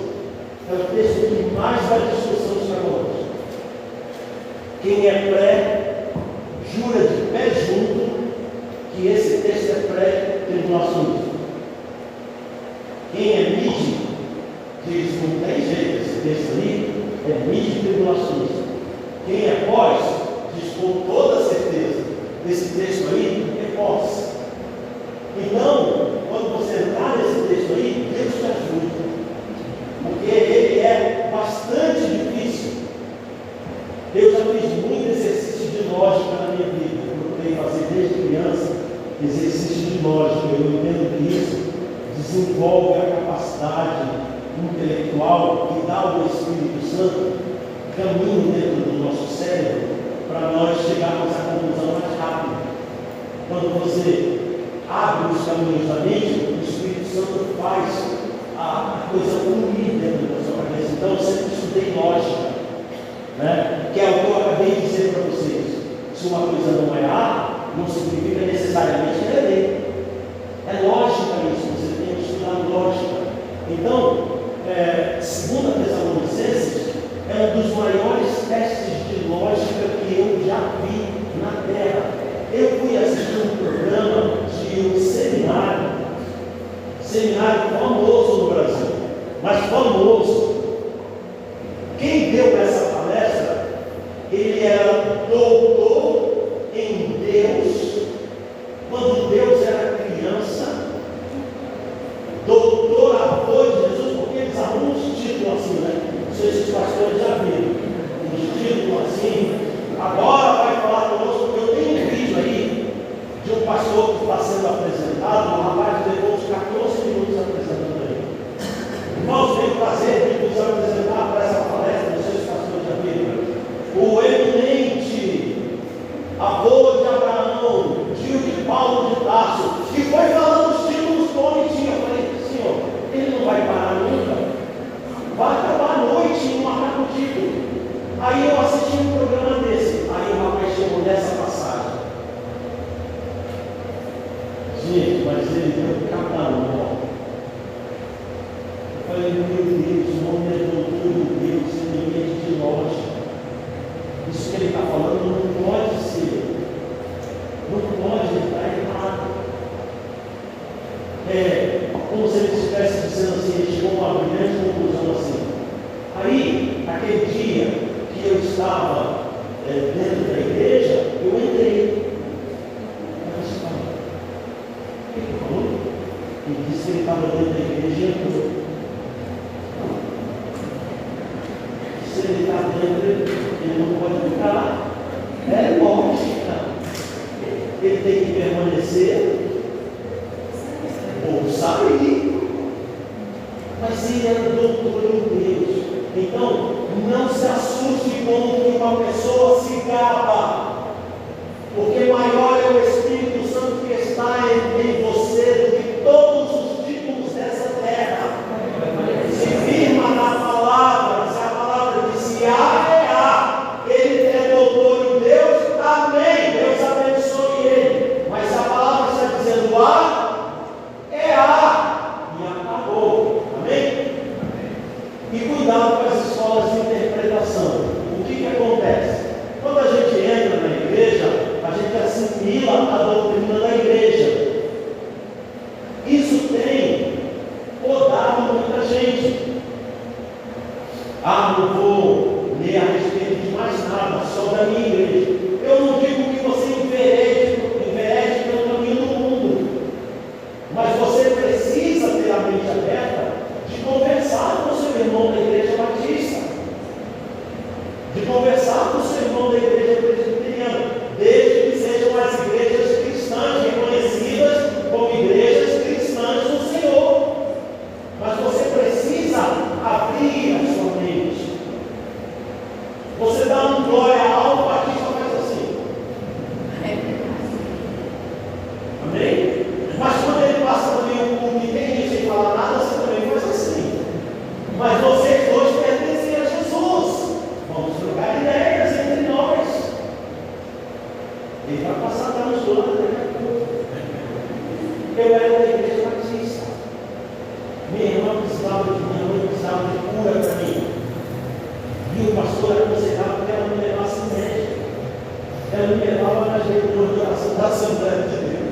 é o texto que mais dá discussão dos católicos. Quem é pré, jura de pé junto que esse texto é pré-tribulacionista. Quem é mídia diz: não tem jeito, esse texto ali é midi-tribulacionista. Quem é pós diz com toda certeza: esse texto aí possa. Então, quando você entrar nesse texto aí, Deus te ajude, porque ele é bastante difícil. Eu já fiz muito exercício de lógica na minha vida. Eu procurei fazer desde criança exercício de lógica. Eu entendo que isso desenvolve a capacidade intelectual que dá ao Espírito Santo caminho dentro do nosso cérebro para nós chegarmos à conclusão mais rápida. Quando você abre os caminhos da mente, o Espírito Santo faz a coisa fluir dentro da sua cabeça. Então eu sempre estudei lógica, né? Que é o que eu acabei de dizer para vocês. Se uma coisa não é A, não significa necessariamente que é B. É lógica isso, você tem que estudar lógica. Então, 2 Tessalonicenses é um dos maiores testes de lógica que eu já vi na Terra. Eu fui assistir um programa de um seminário famoso no Brasil, mas famoso. Quem deu essa palestra, ele era doutor em Deus, quando Deus era criança, doutor avô de Jesus, porque eles arrumam uns títulos assim, né? Não sei se os pastores já viram, uns títulos assim. Agora vai falar conosco, porque eu tenho um vídeo aí de um pastor que está sendo apresentado, um rapaz que levou uns 14 minutos apresentando aí. Irmãos, tenho o prazer de nos apresentar para essa palestra, não sei se os pastores já viram, o eminente avô de Abraão, tio de Paulo de Tarso, que foi falando os títulos bonitinhos. Eu falei, Senhor, ele não vai parar nunca, vai acabar a noite e não marcar o título. Aí eu assisti um programa desse, aí o rapaz chegou nessa passagem. Gente, mas ele deu cada um. Eu falei, meu Deus, o homem é doutor de Deus, independente de lógica. Isso que ele está falando não pode ser, não pode estar errado. É como se ele estivesse dizendo assim, ele chegou a uma brilhante conclusão assim. Aí, aquele dia que eu estava dentro da igreja, eu entrei. O que ele falou? Ele disse que ele estava dentro da igreja e entrou. Se ele está dentro, ele não pode ficar. É lógica. Ele tem que permanecer ou sair. Mas ele era doutor em Deus. Então, não se assuste quando uma pessoa se gaba, porque maior é o Espírito Santo que está em você do que todos os títulos dessa terra. Se firma na palavra, se a palavra diz A é A, ele é doutor em Deus, amém, Deus abençoe ele, mas a palavra está dizendo A é A, e acabou, amém? E cuidado com as escolas de interpretação. O que acontece? Quando a gente entra na igreja, a gente assimila a doutrina da igreja. Isso tem podado muita gente. Não vou ler a respeito de mais nada, só da minha igreja. Eu não digo que você enverede pelo caminho do mundo, mas você precisa ter a mente aberta de conversar com o seu irmão da igreja batista, de conversar com o seu irmão da igreja presbiteriana, desde que sejam as igrejas cristãs reconhecidas como igrejas cristãs do Senhor. Mas você precisa abrir a sua mente. Você dá um glória ao batista, faz assim. Amém? Mas quando ele passa também o culto e tem gente sem falar nada, você também faz assim. Mas vocês dois pertencem a Jesus. Vamos trocar ideias entre nós. Ele vai passar para nos dois daqui a pouco. Eu era da igreja batista. Minha irmã precisava de cura para mim. E o pastor aconselhava que ela me levasse médico. Ela me levava na reunião de oração da Assembleia de Deus.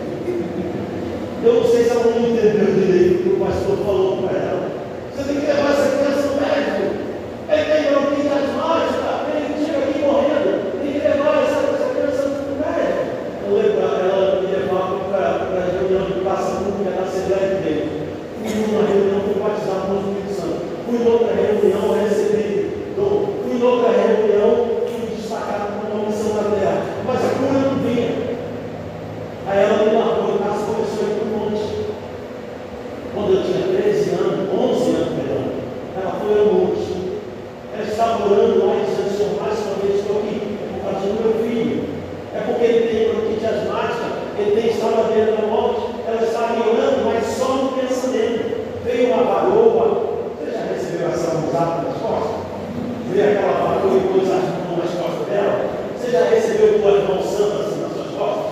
Eu não sei se ela não entendeu direito o que o pastor falou para ela. Você tem que levar essa criança no médico. Ele tem bronquite asmática, ele chega aqui morrendo. Tem que levar essa criança no médico. Eu lembro ela me levar em outra reunião, recebi dom. Fui em outra reunião, fui destacado para uma missão na terra. Mas a cura não vinha. Aí ela me largou, e começou a ir para o monte. Quando eu tinha 13 anos, 11 anos, perdão, ela foi ao monte. Ela estava orando lá e dizendo: Senhor, mais uma vez estou aqui, é por causa do meu filho. É porque ele tem bronquite asmática, ele tem estaladeira na morte. Ela estava orando, mas só no pensamento. Veio uma varoa. Você já recebeu essa mãozada nas costas? Veio aquela varoa e pôs as mãos nas costas dela? Você já recebeu duas mãos santas assim nas suas costas?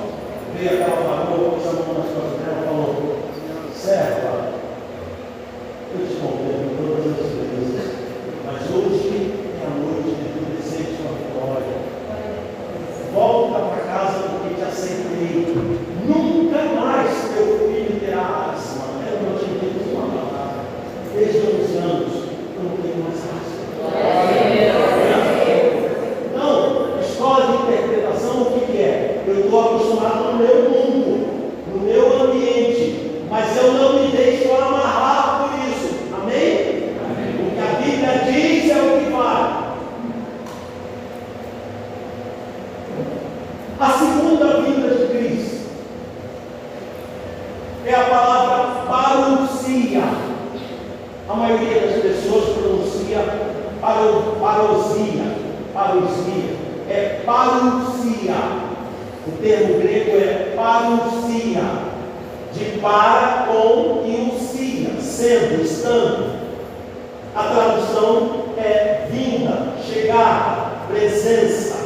Veio aquela varoa, pôs a mão nas costas dela e falou: serva, eu te condeno todas as vezes, mas hoje é a noite de tu descer sua vitória. Volta para casa porque te aceitei. Nunca mais teu filho terá asma. Eu não tinha dito uma palavra. Desde 11 anos, eu não tenho mais asma. Não, escola de interpretação, o que é? Eu estou acostumado no meu mundo, no meu ambiente, mas eu não me deixo amarrar por isso. Amém? O que a Bíblia diz é o que vale. A segunda vinda de Cristo é a palavra parousia. A maioria das pessoas pronuncia parousia. É parousia. O termo grego é parousia, de para, com e usia, sendo, estando. A tradução é vinda, chegar, presença.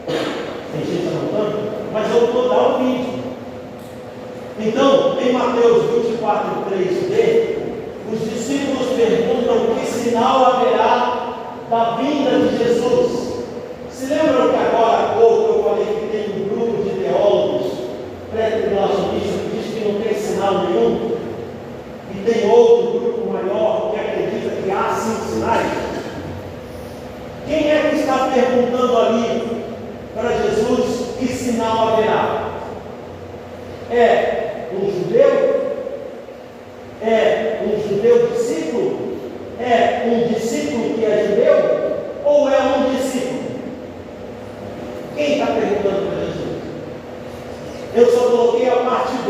Tem gente anotando? Mas eu vou dar o vídeo. Então, em Mateus 24, 3b, os discípulos perguntam que sinal haverá da vinda de Jesus. Se lembram que agora há pouco eu falei que tem um grupo de teólogos pré-tribulacionistas que diz que não tem sinal nenhum? E tem outro grupo maior que acredita que há sim sinais? Quem é que está perguntando ali para Jesus que sinal haverá? É um judeu? É um judeu discípulo? É um discípulo que é judeu? Ou é um discípulo? Quem está perguntando para Jesus? Eu só coloquei a parte B,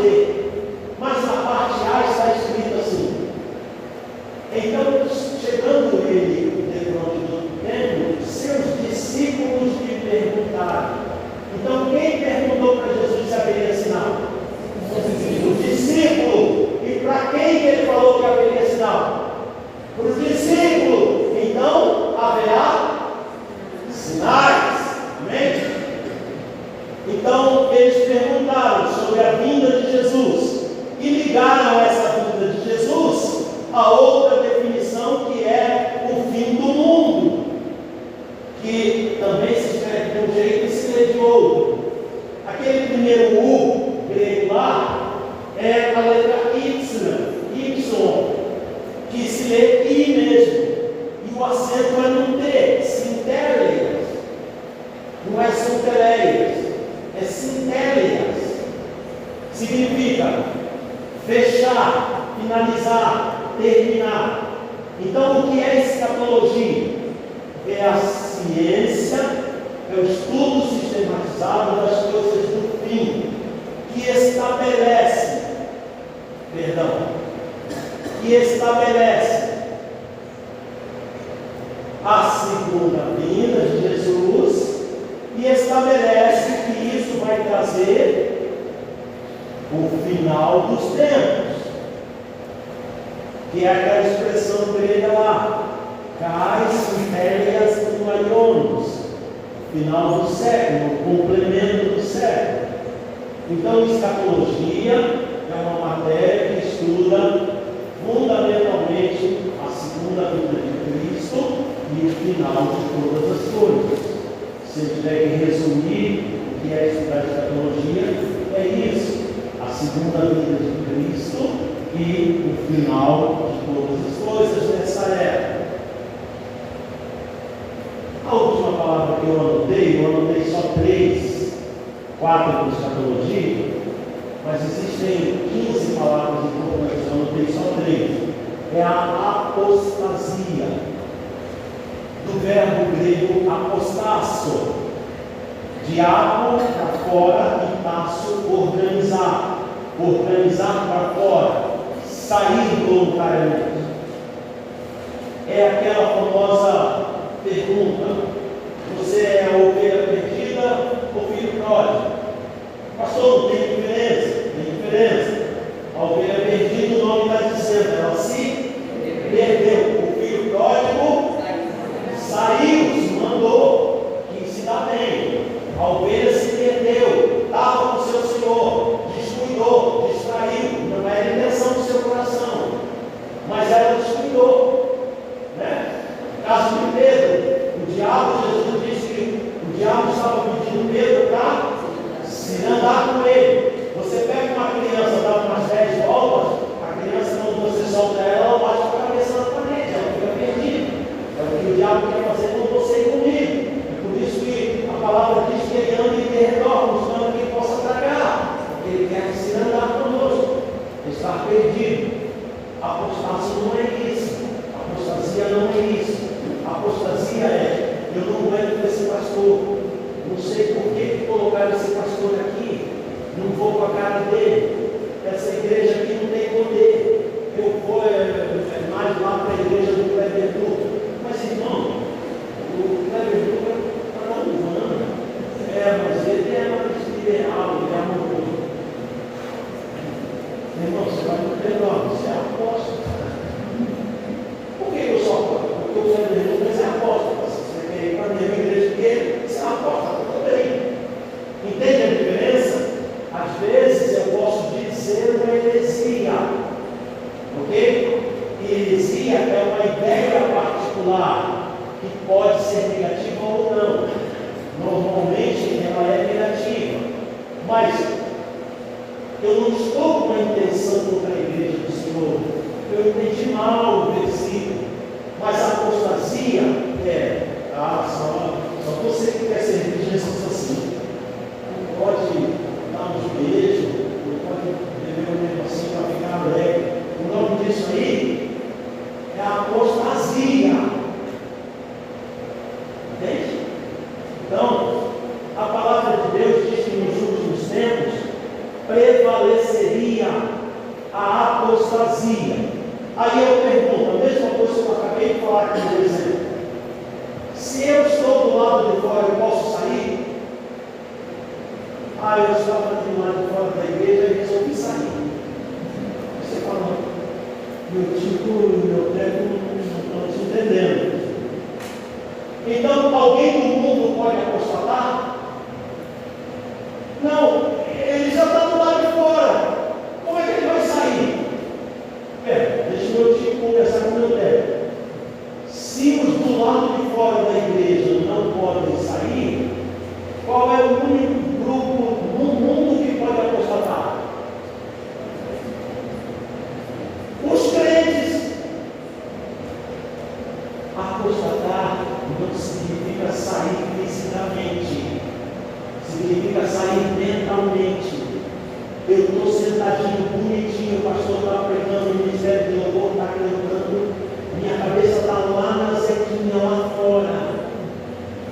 mas na parte A está escrito assim. Então, chegando ele defronte do templo, seus discípulos lhe perguntaram. Então, quem perguntou para Jesus se haveria sinal? O discípulo. E para quem ele falou que haveria sinal? Para o discípulo. Então, haverá sinais. Amém? Então, eles perguntaram sobre a vinda de Jesus e ligaram essa vinda de Jesus a outra definição que é o fim do mundo, que também se escreve de um jeito e se lê de outro. Aquele primeiro U grego lá é a letra Y, que se lê I mesmo, e o acento é no T, sintélias, não é sinteleias, é sintélias. Significa fechar, finalizar, terminar. Então, o que é escatologia? É a ciência, é o estudo sistematizado das coisas do fim, que estabelece a segunda vinda de Jesus e estabelece que isso vai trazer o final dos tempos, que é aquela expressão grega lá, Kais Impérias Imaionos, final do século, complemento do século. Então, escatologia é uma matéria que estuda fundamentalmente a segunda vinda de Cristo e o final de todas as coisas. Se eu tiver que resumir o que é estudar escatologia, é isso: a segunda vinda de Cristo e o final de todas as coisas nessa era. A última palavra que eu anotei só 4 de escatologia, mas existem 15 palavras importantes, eu anotei só 3. é a apostasia, do verbo grego apostasso, diabo para fora e tasso, organizar, organizar para fora, sair voluntariamente. É aquela famosa pergunta: você é a ovelha perdida ou filho pródigo? Pastor, não tem diferença? Tem diferença. A ovelha perdida, o nome está dizendo, ela se perdeu. O filho pródigo saiu, se mandou, que se dá bem. A ovelha se perdeu, estava com o seu senhor, descuidou, distraiu, não era a intenção do seu coração, mas ela descuidou, né? No caso de Pedro, o diabo, Jesus disse que o diabo estava pedindo Pedro para se andar com ele. Você pega uma criança, dá umas 10 voltas, a criança, quando você solta ela bate com a cabeça na parede, ela fica perdida. É o que o diabo quer fazer com você e comigo. É por isso que a palavra diz que ele anda em redor, buscando quem possa tragar, porque ele quer se andar conosco, estar perdido. Apostasia não é isso. Apostasia não é isso. Apostasia é: eu não aguento esse pastor, não sei por que colocaram esse pastor aqui, não vou com a cara dele, essa igreja aqui não tem poder, eu vou mais lá para a igreja do Kleber Dutra. Mas irmão, o Kleber Dutra está louvando, mas ele é mais liberal, ele é amoroso. Irmão, você vai me perdoar, você é apóstolo. Por que eu sou apóstolo? Porque o Kleber Dutra é apóstolo. Você quer ir para a minha igreja dele, você é apóstolo, tudo bem. Entende a diferença? Às vezes eu posso dizer uma heresia, ok? E heresia é uma ideia particular que pode ser negativa ou não. Normalmente ela é negativa, mas eu não estou com a intenção contra a igreja do Senhor. Eu entendi mal o versículo, mas a apostasia é: só você que quer servir Jesus assim. Não pode dar uns beijos, não pode beber um negocinho para ficar alegre. O nome disso aí é a apostasia. Entende? Então, a palavra de Deus diz que nos últimos tempos prevaleceria a apostasia. Aí eu pergunto, a mesma coisa que eu acabei de falar aqui no exemplo: se eu estou do lado de fora, eu posso sair? Eu estava do lado de fora da igreja e resolvi sair. Você fala: meu tio e meu teto não estão te entendendo. Então, alguém do mundo pode apostatar? Não, ele já está do lado de fora. Como é que ele vai sair? Deixa meu tio conversar com o meu teto. Se os do lado de fora da igreja não podem sair, qual é o único grupo no mundo que pode apostatar? Os crentes. Apostatar não significa sair fisicamente, significa sair mentalmente. Eu estou sentadinho, bonitinho, o pastor está pregando, o ministério de louvor está cantando, minha cabeça está lá na zequinha, lá fora.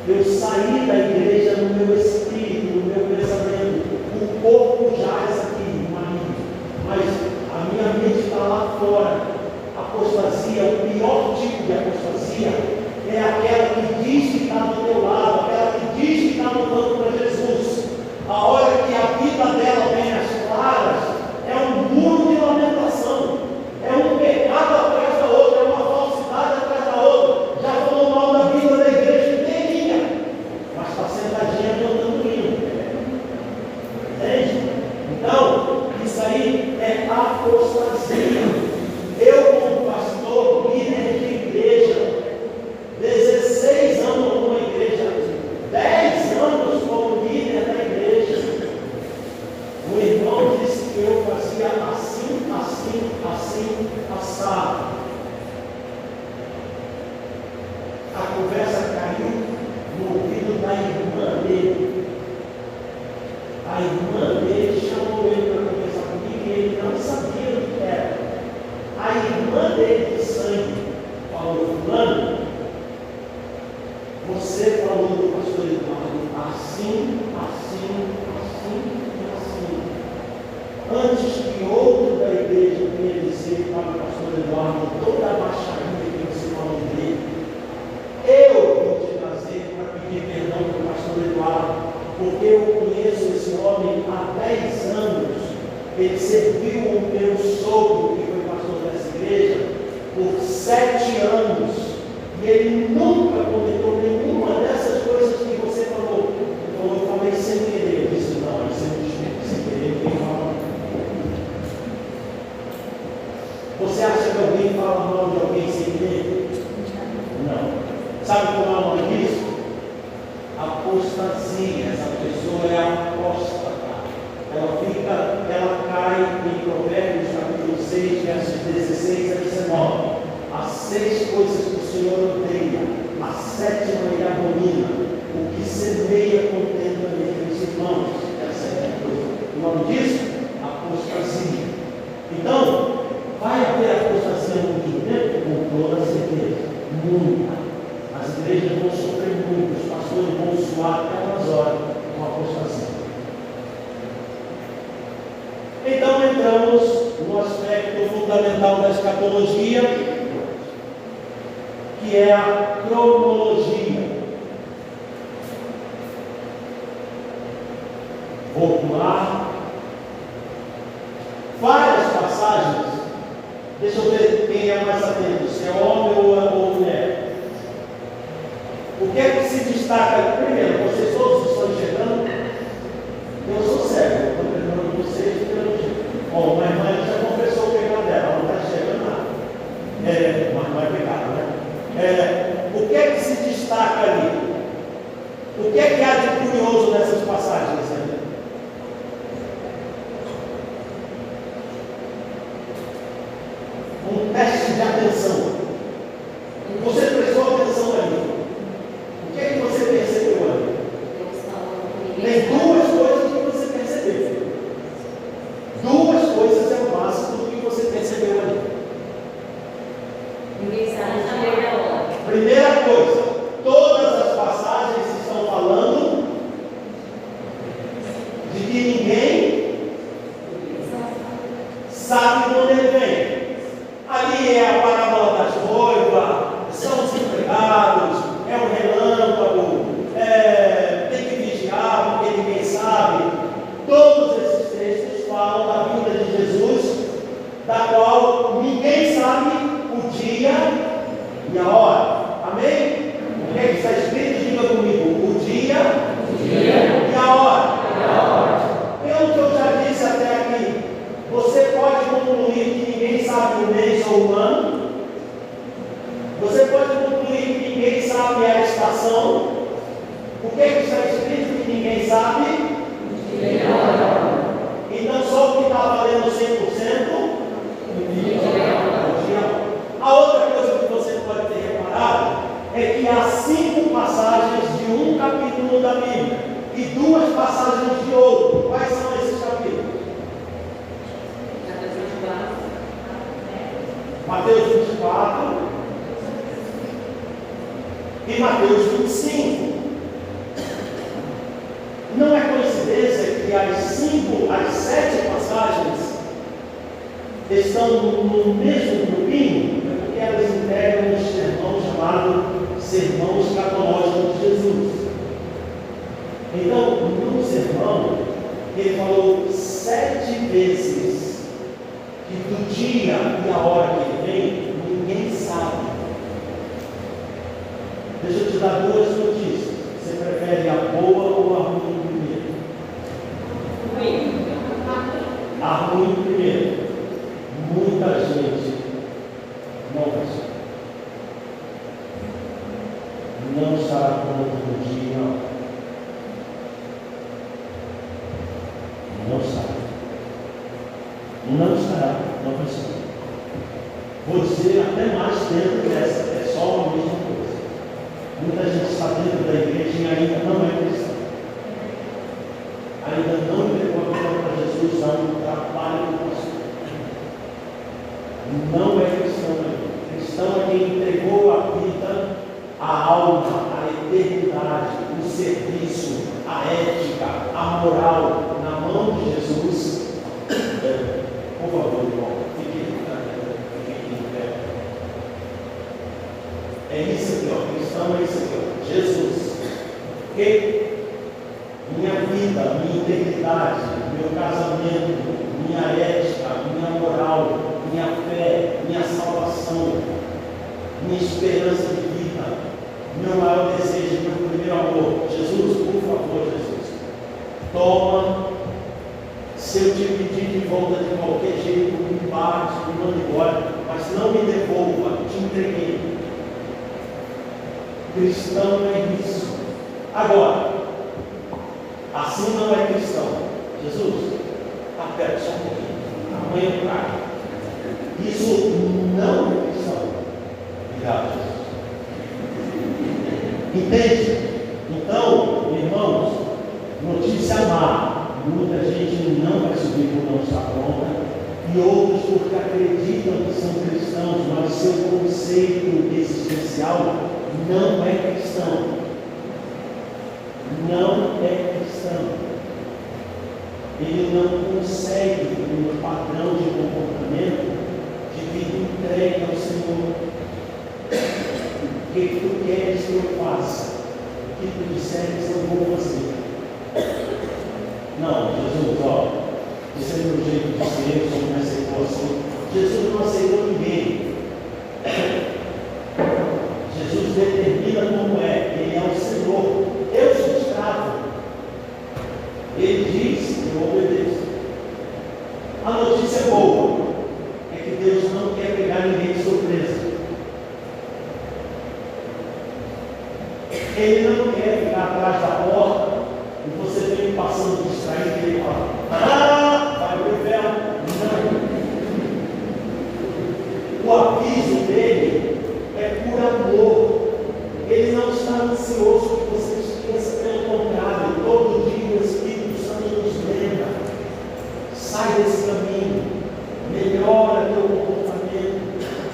Eu saí da igreja no meu espírito, no meu pensamento. O corpo jaz aqui, marido, mas a minha mente está lá fora. Apostasia, o pior tipo de apostasia é aquela que diz que está do teu lado, aquela que diz que está lutando para Jesus. A hora que a vida dela vem às claras, é um muro de lamentação, é um pecado atrás da outra, é uma falsidade atrás da outra. Já falou mal da vida da igreja inteirinha, mas está sentadinha cantando hino. Entende? Então, isso aí é apostasia. Eu, como pastor, líder de igreja, 16 anos numa igreja, 10 anos como líder da igreja, o irmão disse que eu fazia assim, assado. A conversa caiu no ouvido da irmã dele. A irmã dele chamou ele para conversar comigo e ele não sabia o que era. dele de sangue falou: fulano, você falou do pastor Eduardo assim, assim, assim e assim. Antes que outro da igreja venha dizer para o pastor Eduardo toda a baixaria que você falou dele, eu vou te trazer para pedir perdão para o pastor Eduardo, porque eu conheço esse homem há 10 anos. Ele serviu o meu sogro, que foi pastor dessa igreja, por 7 anos. E ele nunca cometeu nenhuma dessas coisas que você falou. Ele falou: eu falei sem querer. Eu disse: não, isso é desculpa, sem querer, ninguém fala. Você acha que alguém fala mal de alguém sem querer? Não. Sabe qual é o nome disso? Apostasia. Essa pessoa é apóstata. Ela cai em Provérbios capítulo 6, versos 16 a 19. As 6 coisas que o Senhor odeia, a 7ª ele abomina. O que semeia contenda entre os irmãos. Essa é a coisa. O nome disso? Apostasia. Então, vai haver apostasia no último tempo? Com toda certeza. Muita. As igrejas vão sofrer muito, os pastores vão suar até umas horas com a apostasia. Então entramos no aspecto fundamental da escatologia, que é a cronologia. Vou pular várias passagens. Deixa eu ver quem é mais atento, se é homem ou mulher. O que é que se destaca? Primeiro, vocês todos estão chegando. Eu sou cego, eu estou perguntando vocês de teologia. Bom, mas a irmã já confessou o pecado dela, ela não está enxergando nada. Mas não é pecado, né? O que é que se destaca ali? O que é que há de curioso nessas passagens ali? Um teste de atenção. Você prestou atenção ali? O que é que você percebeu ali? Tem 2 coisas que você percebeu. 2 coisas é o máximo do que você percebeu ali. Ninguém sabe também a hora. Primeira coisa, todas as passagens estão falando de que ninguém sabe quando ele vem. Ali é a parábola das noivas, são os empregados, é o relâmpago, tem que vigiar porque ninguém sabe. Todos esses textos falam da vinda de Jesus, da qual ninguém sabe o dia e a hora. Amém? O que é que está escrito? Diga comigo: o dia e a hora. Pelo que eu já disse até aqui, você pode concluir que ninguém sabe o mês ou o ano. Você pode concluir que ninguém sabe a estação. O que é que está escrito que ninguém sabe? Então só o que está valendo 100%? A outra coisa que você pode ter reparado é que há 5 passagens de um capítulo da Bíblia e 2 passagens de outro. Quais são esses capítulos? Mateus 24 e Mateus 25. Não é coincidência que as 7 passagens estão no mesmo grupinho, porque elas integram um sermão chamado Sermão Escatológico de Jesus. Então, no sermão, ele falou 7 vezes que do dia e a hora que ele vem, ninguém sabe. Deixa eu te dar 2 notícias. Você prefere a boa ou a ruim primeiro? A ruim primeiro. Muita gente não vai ser. Não estará pronto no dia. Não estará. Não estará. Não vai ser. Vou dizer até mais dentro dessa. É só a mesma coisa. Muita gente está dentro da igreja e ainda não é cristã. Ainda não entregou a vida para Jesus, não trabalha com você. Não é cristão ainda. cristão é quem entregou a vida, a alma, a eternidade, o serviço, a ética, a moral na mão de Jesus. Por favor, irmão, fique aqui em pé. É isso aqui, ó. Cristão é isso aqui, ó. Jesus. Porque minha vida, minha integridade, meu casamento, minha ética, minha moral, minha fé, minha salvação, minha esperança de vida, meu maior desejo, meu primeiro amor. Jesus, por favor, Jesus, toma. Se eu te pedir de volta de qualquer jeito, me bate, me manda embora, mas não me devolva, te entreguei. Cristão é isso. Agora, assim não é cristão. Jesus, aperta só um pouquinho, amanhã eu trago. Isso não é cristão. Obrigado, Jesus. Entende? Então, irmãos, notícia má. Muita gente não vai subir por não estar pronta, e outros porque acreditam que são cristãos, mas seu conceito existencial não é cristão. Não é cristão. Ele não consegue um padrão de comportamento de vida entregue ao Senhor. O que tu queres que eu faça? O que tu disseres eu vou fazer. Não, Jesus, ó, esse é o meu jeito de ser, eu sou como aceitou assim. Jesus não aceitou ninguém. Jesus determina como é, Ele é o Senhor. Eu sou escravo. Ele diz, eu obedeço. A notícia boa é que Deus não quer pegar ninguém de surpresa. Ele não quer ficar atrás da porta e você vem passando distraído e ele fala, vai para o inferno. Não. O aviso dele é por amor. Ele não está ansioso que você esqueça, pelo contrário, todo dia o Espírito Santo nos lembra. Sai desse caminho, melhora teu comportamento,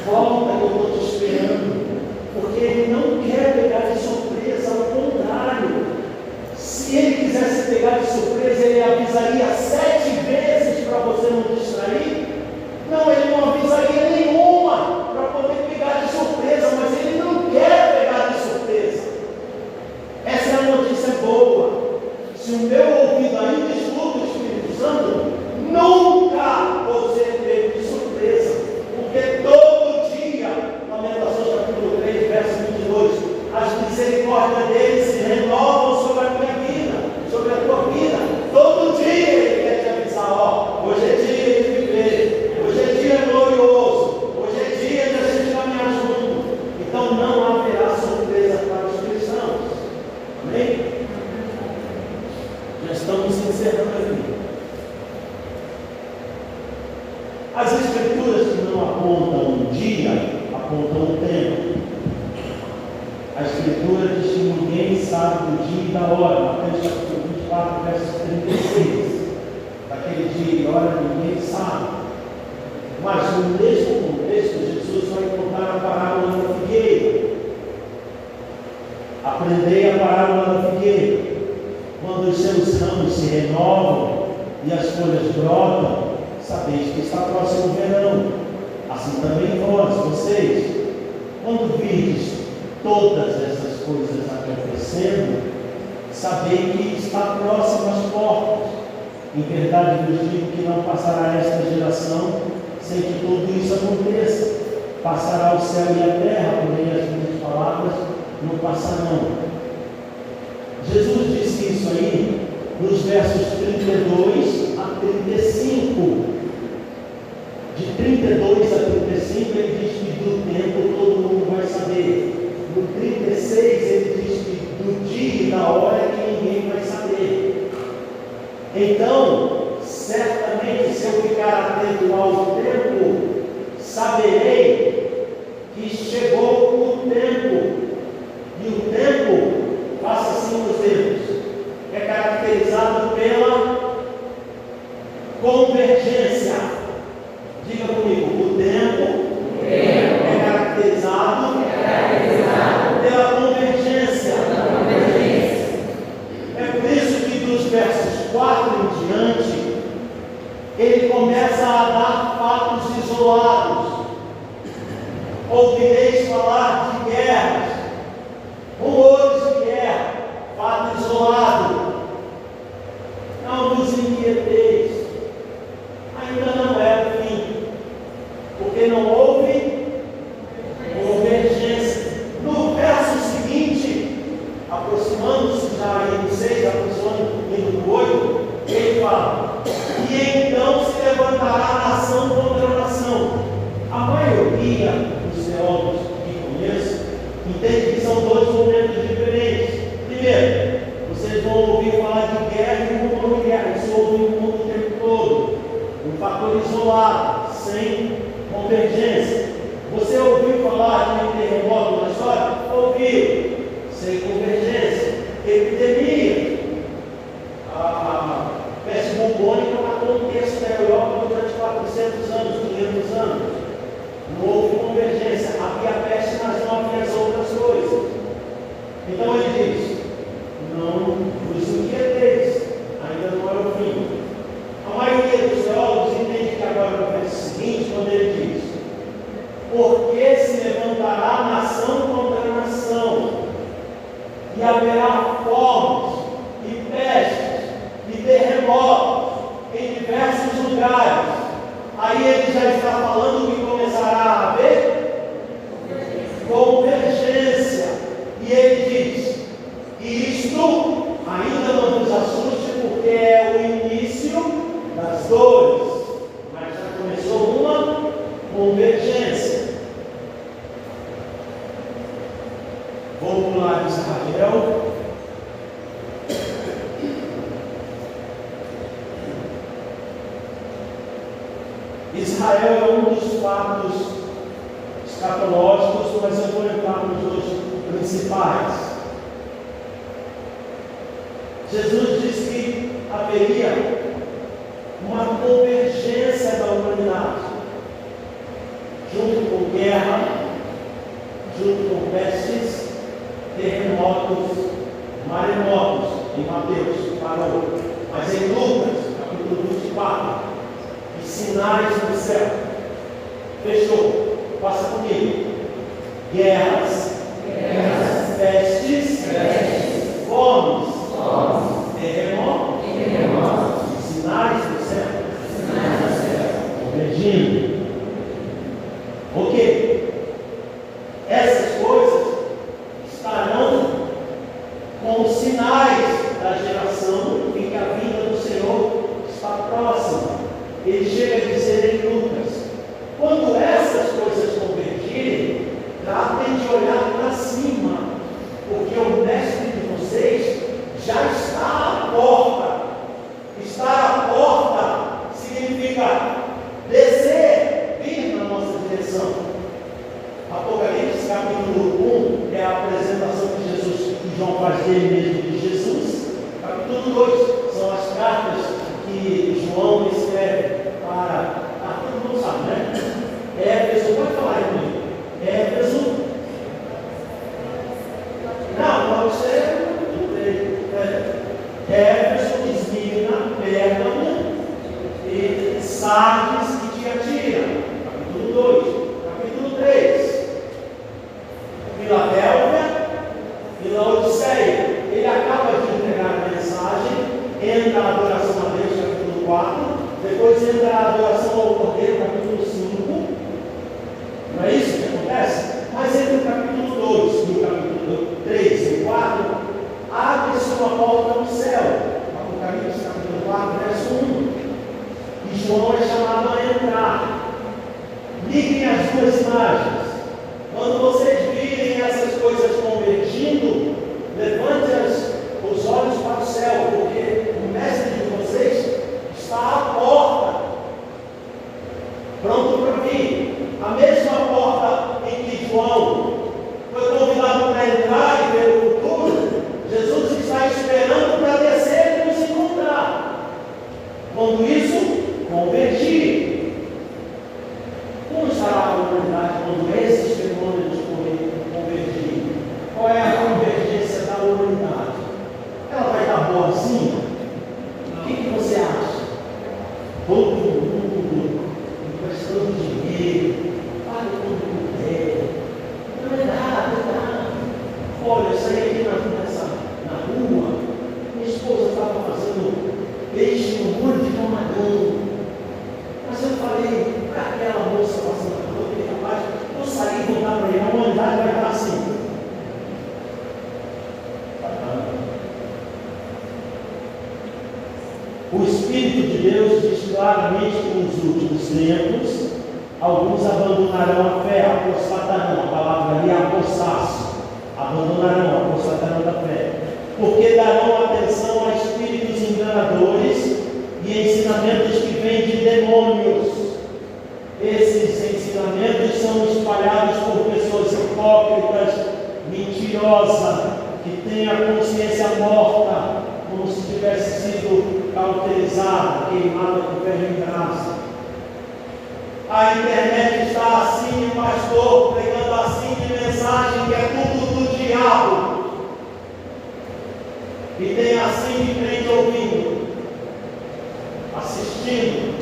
volta que eu estou te esperando, porque ele não quer pegar de surpresa, ao contrário. Se ele quisesse pegar de surpresa, ele avisaria 7 vezes para você não distrair. Não, ele não avisaria nenhuma para poder pegar de surpresa, mas ele não quer pegar de surpresa. Essa é a notícia boa. Se o meu ouvido ainda escuta o Espírito Santo, nunca vou ser pego de surpresa, porque todo dia, Lamentações capítulo 3, verso 22, as misericórdias dele se renovam sobre a minha vida, sobre a tua vida. Todo dia ele quer te avisar, ó, hoje é dia de viver, hoje é dia glorioso, hoje é dia de a gente caminhar junto. Então não haverá surpresa para os cristãos. Amém? Já estamos encerrando aqui. As escrituras que não apontam um dia, apontam um tempo. A Escritura diz que ninguém sabe do dia e da hora. Mateus capítulo 24, verso 36. Daquele dia e hora ninguém sabe. Mas no mesmo contexto, Jesus vai contar a parábola da figueira. Aprendei a parábola da figueira. Quando os seus ramos se renovam e as folhas brotam, sabeis que está próximo o verão. Assim também vós, vocês, quando virdes todas essas coisas acontecendo, sabei que está próximo às portas. Em verdade vos digo que não passará esta geração sem que tudo isso aconteça. Passará o céu e a terra, porém as minhas palavras não passarão. Jesus disse isso aí nos versos 32 a 35. De 32 a 35 ele diz que do tempo todo mundo vai saber. No 36 ele diz que do dia e da hora que ninguém vai saber. Então, certamente se eu ficar atento ao tempo, saberei que chegou o tempo. E o tempo, faça assim nos dedos, é caracterizado pela convergência. Diga comigo, o tempo é caracterizado porque não houve convergência. No verso seguinte, aproximando-se já em 6, indo para o 8, ele fala: e então se levantará nação contra nação. A maioria dos teólogos que conheço entende que são dois momentos diferentes. Primeiro, vocês vão ouvir falar de guerra e rumor de guerra. Isso ouve o mundo o tempo todo. Um fator isolado, sem convergência. Você ouviu falar de terremoto na história? Ouviu. Sem convergência. Epidemia. A peste bubônica matou um terço da Europa durante 400 anos, 500 anos. Não houve convergência. Havia peste, mas não havia as outras coisas. Então ele diz: não vos inquieteis, ainda não é o fim. A maioria dos teólogos entende que agora no verso seguinte, quando ele diz: porque se levantará nação contra nação, e haverá fomes, e pestes, e terremotos em diversos lugares. Aí ele já está falando que começará a haver convergência. E ele diz: e isto ainda não nos assuste, porque é o início das dores, mas já começou uma convergência. Vamos pular de Israel. Israel é um dos fatos escatológicos, mas eu vou entrar nos dois principais. Jesus disse que haveria uma convergência da humanidade, junto com guerra, junto com pestes, terremotos, maremotos. Em Mateus parou, mas em Lucas, capítulo 24, e sinais no céu. Fechou. Passa comigo. Guerras, pestes, fomes, terremotos, sinais do céu. Convergindo. Ok. Essas coisas estarão com os sinais da geração em que a vinda do Senhor está próxima. Ele chega a dizer em Lucas: quando essas coisas convergirem, tratem de olhar para cima, porque o mestre de vocês já está à porta. Estar à porta significa descer, vir na nossa direção. Apocalipse capítulo 1 é a apresentação de Jesus, que João faz dele mesmo de Jesus. Capítulo 2 são as cartas que João escreve para... todo mundo sabe, né? Éfeso, pode falar aí comigo. Éfeso. Não, pode ser. Éfeso, Esmirna, Pérgamo e Sardes e Tiatira. Capítulo 2. Capítulo 3. Filadélfia e Laodiceia. Ele acaba de entregar a mensagem, entra a adoração a Deus, capítulo 4, depois entra a adoração ao Cordeiro, capítulo 5. Não é isso que acontece? Mas entre o capítulo 2 e o capítulo 3 e 4, abre-se uma porta no céu. Apocalipse capítulo 4, verso 1. E João é chamado a entrar. Liguem as duas imagens. Quando vocês virem essas coisas convergindo, levante os olhos para o céu, porque o mestre de vocês está à porta, pronto para vir. A mesma porta em que João foi convidado para entrar e ver o futuro, Jesus está esperando para descer e nos encontrar. Quando isso convergir, como estará a humanidade quando esses fenômenos convergirem? Qual é a convergência da humanidade? Ela vai estar boa assim? O que você acha? Todo mundo emprestando dinheiro, paga tudo que puder. Não é nada, não é nada. Olha, eu saí aqui na rua, minha esposa estava fazendo peixe no molho de camarão. Mas eu falei para aquela moça passando sair e voltar para ele, a humanidade vai estar assim. O Espírito de Deus diz claramente que nos últimos tempos, alguns abandonarão a fé, apostatarão, a palavra ali é apostácio, abandonarão, apostatarão da fé, porque darão atenção a espíritos enganadores e ensinamentos que vêm de demônios. Esses ensinamentos são espalhados por pessoas hipócritas, mentirosas, que têm a consciência morta, como se tivesse sido cauterizada, queimada com ferro em brasa. A internet está assim, pastor, pregando assim de mensagem que é tudo do diabo. E tem assim de crente ouvindo, assistindo,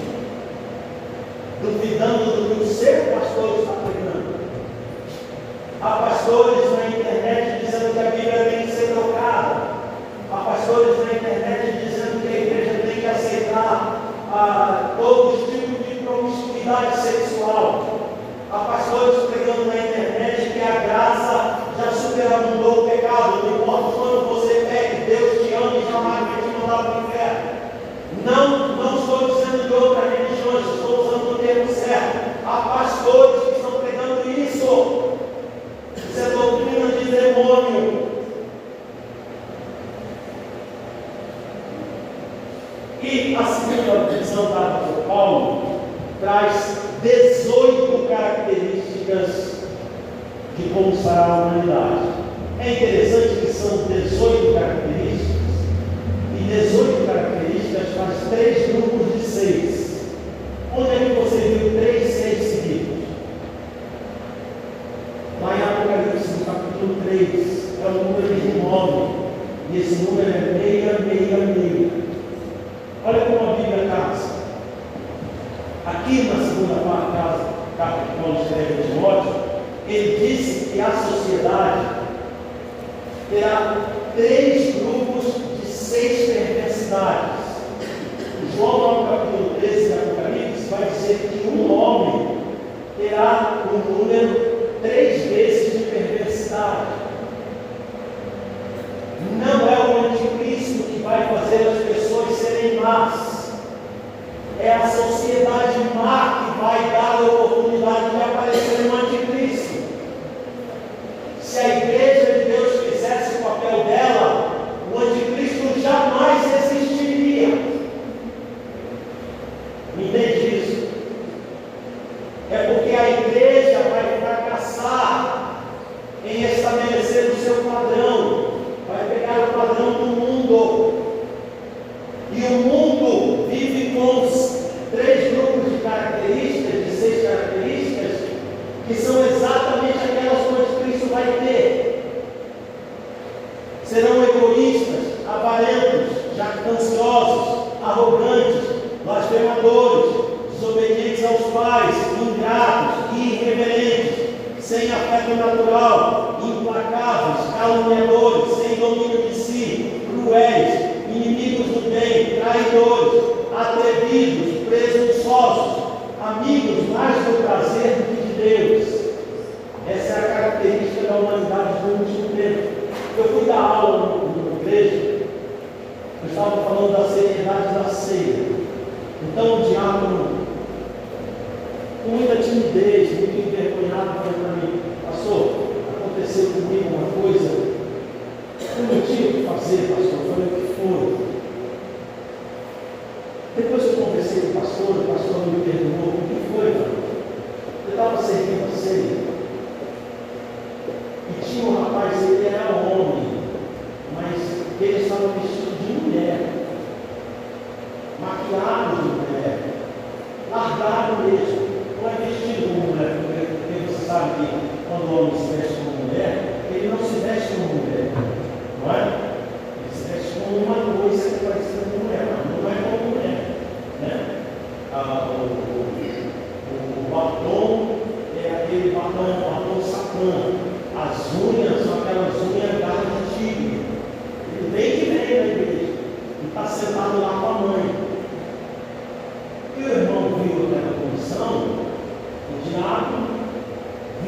duvidando do que o seu pastor está pregando. Há pastores na internet dizendo que a Bíblia tem que ser trocada. Há pastores na internet dizendo que a igreja tem que aceitar todo tipo de promiscuidade sexual. Há pastores pregando na internet que a graça já superabundou o pecado. Não importa quando você pegue, Deus te ama e jamais vai te mandar para o inferno. Não estou dizendo de outras religiões, estou usando o termo certo. Há pastores que estão pregando isso. Isso é doutrina de demônio. E a segunda visão dada por Paulo traz 18 características de como será a humanidade. É interessante que são 18 características, e 18 características faz 3 grupos de 6. Onde é que você viu 3, 6 seguidos? Lá em Apocalipse, no capítulo 3, é o número de 9, e esse número é 666. Olha como a Bíblia casa. Aqui na segunda carta que Paulo escreve a Timóteo, ele disse que a sociedade terá 3 grupos de 6 perversidades. João, no capítulo 13 de Apocalipse, vai dizer que um homem terá um número 3 vezes de perversidade. Não é o anticristo que vai fazer as pessoas serem más. É a sociedade má que vai dar a oportunidade de aparecer um anticristo. Se a igreja de Deus fizesse o papel dela, o anticristo jamais existiria. Entende isso? É porque a igreja vai fracassar em estabelecer o seu padrão. Vai pegar o padrão do mundo. E o mundo vive com os 3 grupos de características, de 6 características, que são exatamente aquelas coisas que Cristo vai ter. Serão egoístas, avarentos, jactanciosos, arrogantes, blasfemadores, desobedientes aos pais, ingratos, irreverentes, sem afeto natural, implacáveis, caluniadores, sem domínio de si, cruéis, inimigos do bem, traidores, atrevidos, presunçosos, amigos mais do prazer do que de Deus. Essa é a característica da humanidade do último tempo. Eu fui dar aula numa igreja, eu estava falando da seriedade da ceia. Então o diácono, com muita timidez, muito envergonhado, falou para mim: pastor, aconteceu comigo uma coisa, eu não tinha o que fazer, pastor. Eu falei: o que foi? Depois eu conversei com o pastor me perguntou: o que foi, mano? Eu estava servindo a ceia, e tinha um rapaz, ele era homem, mas ele estava vestido de mulher, maquiado de mulher, largado mesmo. Não é vestido como mulher, porque você sabe que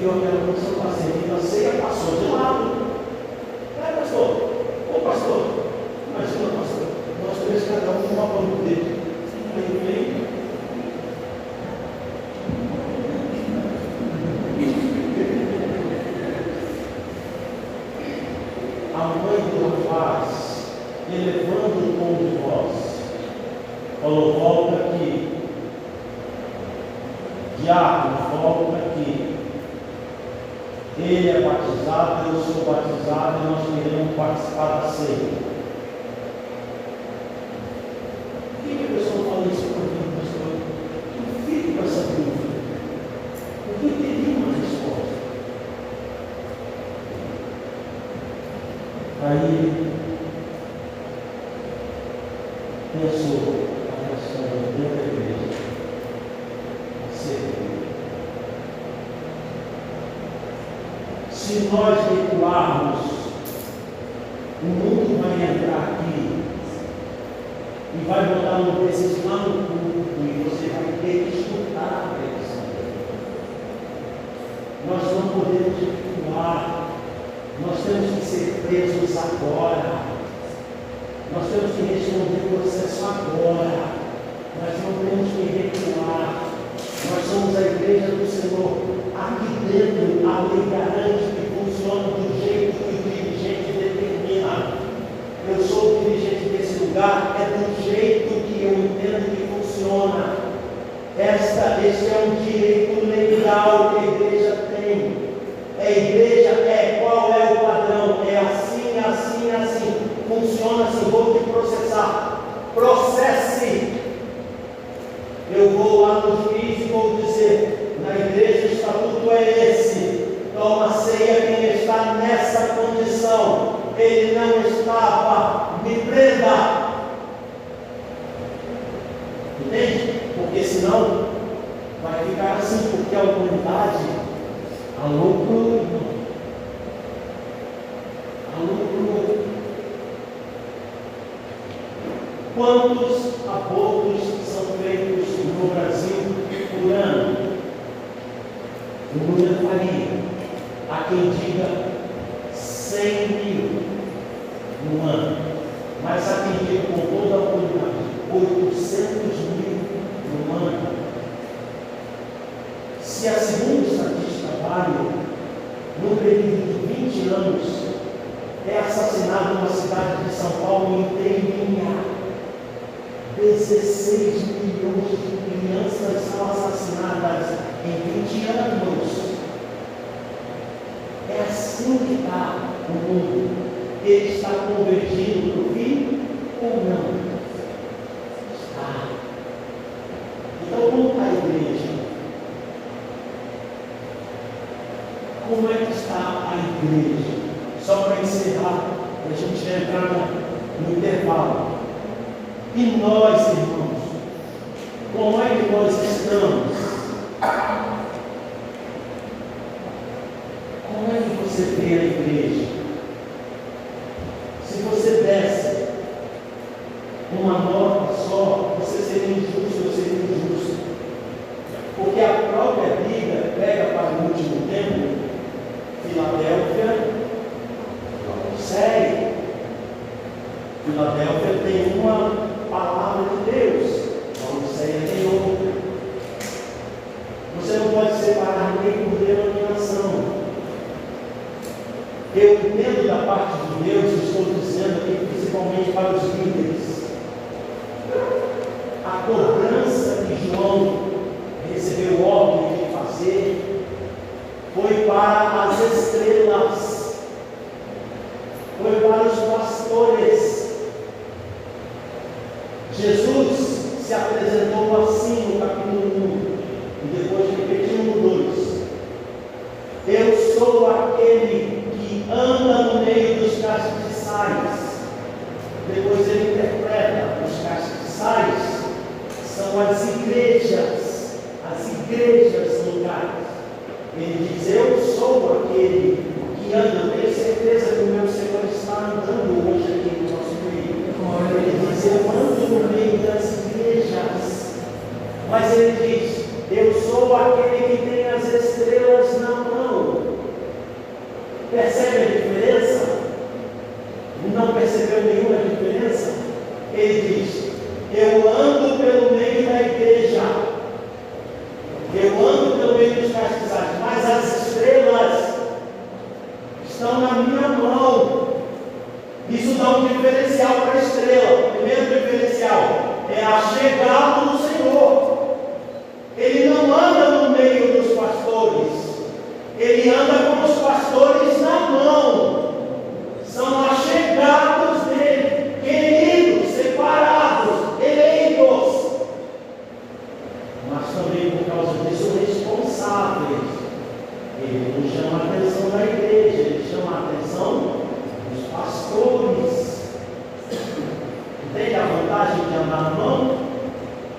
viu aquela condição do paciente, a ceia passou de lado. Pastor, ô pastor, imagina, pastor, nós três, cada um com uma mão no dedo. Aí vem. A mãe do rapaz, elevando o tom de voz, falou: volta aqui. Diácono, volta aqui. Ele é batizado, eu sou batizado e nós queremos participar da ceia. Por que a pessoa fala isso para mim, pastor? Eu fico com essa dúvida. Porque eu teria uma resposta. Aí, pensou a reação dentro da igreja. Se nós recuarmos, o mundo vai entrar aqui e vai botar um desses lá no culto e você vai ter que escutar a pregação dele. Nós não podemos recuar, nós temos que ser presos agora, nós temos que responder o processo agora, nós não temos que recuar. Nós somos a igreja do Senhor. Aqui dentro, a lei garante que funciona do jeito que o dirigente determina. Eu sou o dirigente desse lugar, é do jeito que eu entendo que funciona. Este é um direito legal que a igreja tem. A igreja qual é o padrão? É assim, assim, assim. Funciona assim, vou te processar. Processe. Eu vou lá no juiz e vou dizer: na igreja o estatuto é esse, toma ceia quem está nessa condição, ele não estava, me prenda. Entende? Porque senão vai ficar assim, porque a humanidade, a loucura, a loucura. Quantos abortos são feitos no Brasil por ano? O número varia. Há quem diga 100 mil no ano, mas há quem diga com toda a autoridade 800 mil no ano. Se a segunda estatística vale, no período de 20 anos, é assassinado numa cidade de São Paulo inteirinha. 16 milhões de crianças são assassinadas em 20 anos. É assim que está o mundo. Ele está convergindo para o fim ou não? Está. Então, como está a igreja? Como é que está a igreja? Só para encerrar, para a gente entrar no intervalo. E nós, irmãos, como é que nós estamos? Como é que você vê a igreja? Se você desse uma nota só, você seria injusto, eu seria injusto. Porque a própria Bíblia pega para o último tempo, Filadélfia, Laodiceia. Filadélfia tem uma palavra de Deus, Laodiceia tem outra. Você não pode separar nem por denominação. Eu entendo da parte de Deus, estou dizendo aqui principalmente para os líderes. A cobrança que João recebeu ordem de fazer foi para as estrelas, foi para os pastores. Jesus se apresentou assim no capítulo 1 e depois repetiu no 2. Eu sou aquele que anda no meio dos castiçais. Depois ele interpreta: os castiçais são as igrejas locais. Ele diz: eu sou aquele que anda. Eu tenho certeza que o meu Senhor está andando hoje aqui no nosso meio. Ele diz: eu ando no meio das igrejas. Mas ele diz: eu sou aquele que tem as estrelas na mão. Percebe a diferença? Não percebeu nenhuma diferença? Ele diz: eu ando pelo meio da igreja, eu ando pelo meio dos castiçados, mas as estrelas estão na minha mão. Isso dá um diferencial para a estrela. O primeiro diferencial é achegado no Senhor. Ele não anda no meio dos pastores, ele anda com os pastores na mão. São achegados dele, queridos, separados, eleitos, mas também por causa disso responsáveis. Ele não chama a atenção da igreja, ele chama a atenção dos pastores. Entende a vantagem de andar na mão?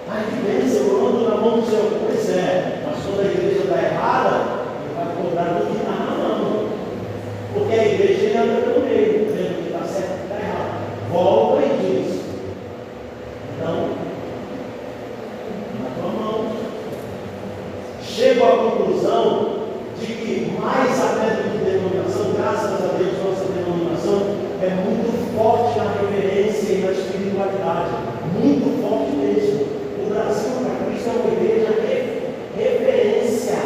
Ai, que bênção, eu ando na mão do Senhor. Pois é, mas quando a igreja está errada, ele vai cobrar do que está na mão. Porque a igreja ele anda pelo meio, vendo o que está certo e o que está errado. Volta e diz: então, na tua mão. Chego à conclusão de que mais até do que denominação, graças a Deus, nossa denominação é muito forte na reverência e na espiritualidade. Muito forte mesmo. O Brasil, para Cristo, é uma igreja referência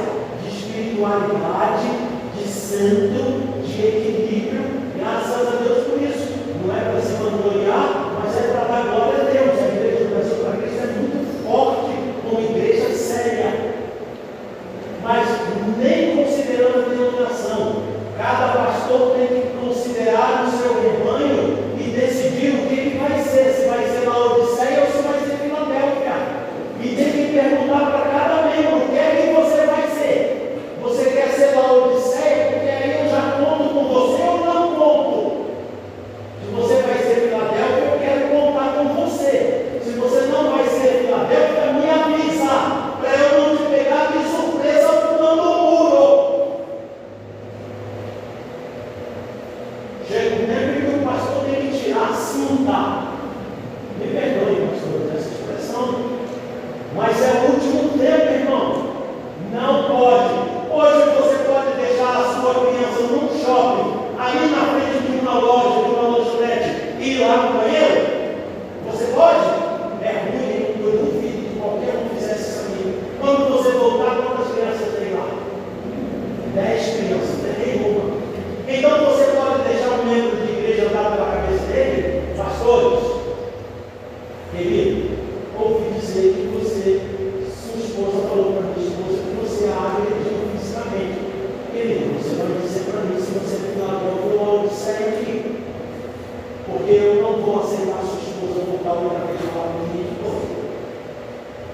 de espiritualidade, de santo, de equilíbrio. Graças a Deus por isso. Não é para se vangloriar, mas é para dar glória a Deus. A igreja do Brasil para Cristo é muito forte, uma igreja séria. Mas nem considerando a denominação, cada pastor tem que considerar o seu rebanho e decidir o que ele vai ser, se vai ser Laodiceia ou se vai ser Filadélfia. E tem que perguntar para cada membro: o que é que você vai ser? Você quer ser Laodiceia? Porque aí eu já conto com você ou não conto? Se você vai ser Filadélfia, eu quero contar com você. Se você não vai ser Filadélfia, me avisa, para eu não te pegar de surpresa pulando o muro. Chega um tempo que o pastor tem que tirar a cinta. Me perdoe, pastor, essa expressão, mas é o último tempo, irmão. Não pode. Hoje você pode deixar a sua criança num shopping, ali na frente de uma loja, de uma lanchonete, e ir lá no banheiro. Você pode? É ruim, eu duvido que qualquer um fizesse isso aqui. Quando você voltar, quantas crianças tem lá? 10 crianças, não tem nenhuma. Então você pode deixar um membro de igreja andar pela cabeça dele? Pastores, querido, ouvi dizer que você, sua esposa falou para minha esposa que você agrediu fisicamente. Querido, você vai dizer para mim se você filar, eu vou Laodiceia aqui. Porque eu não vou aceitar sua esposa voltar outra vez lá no dia de novo.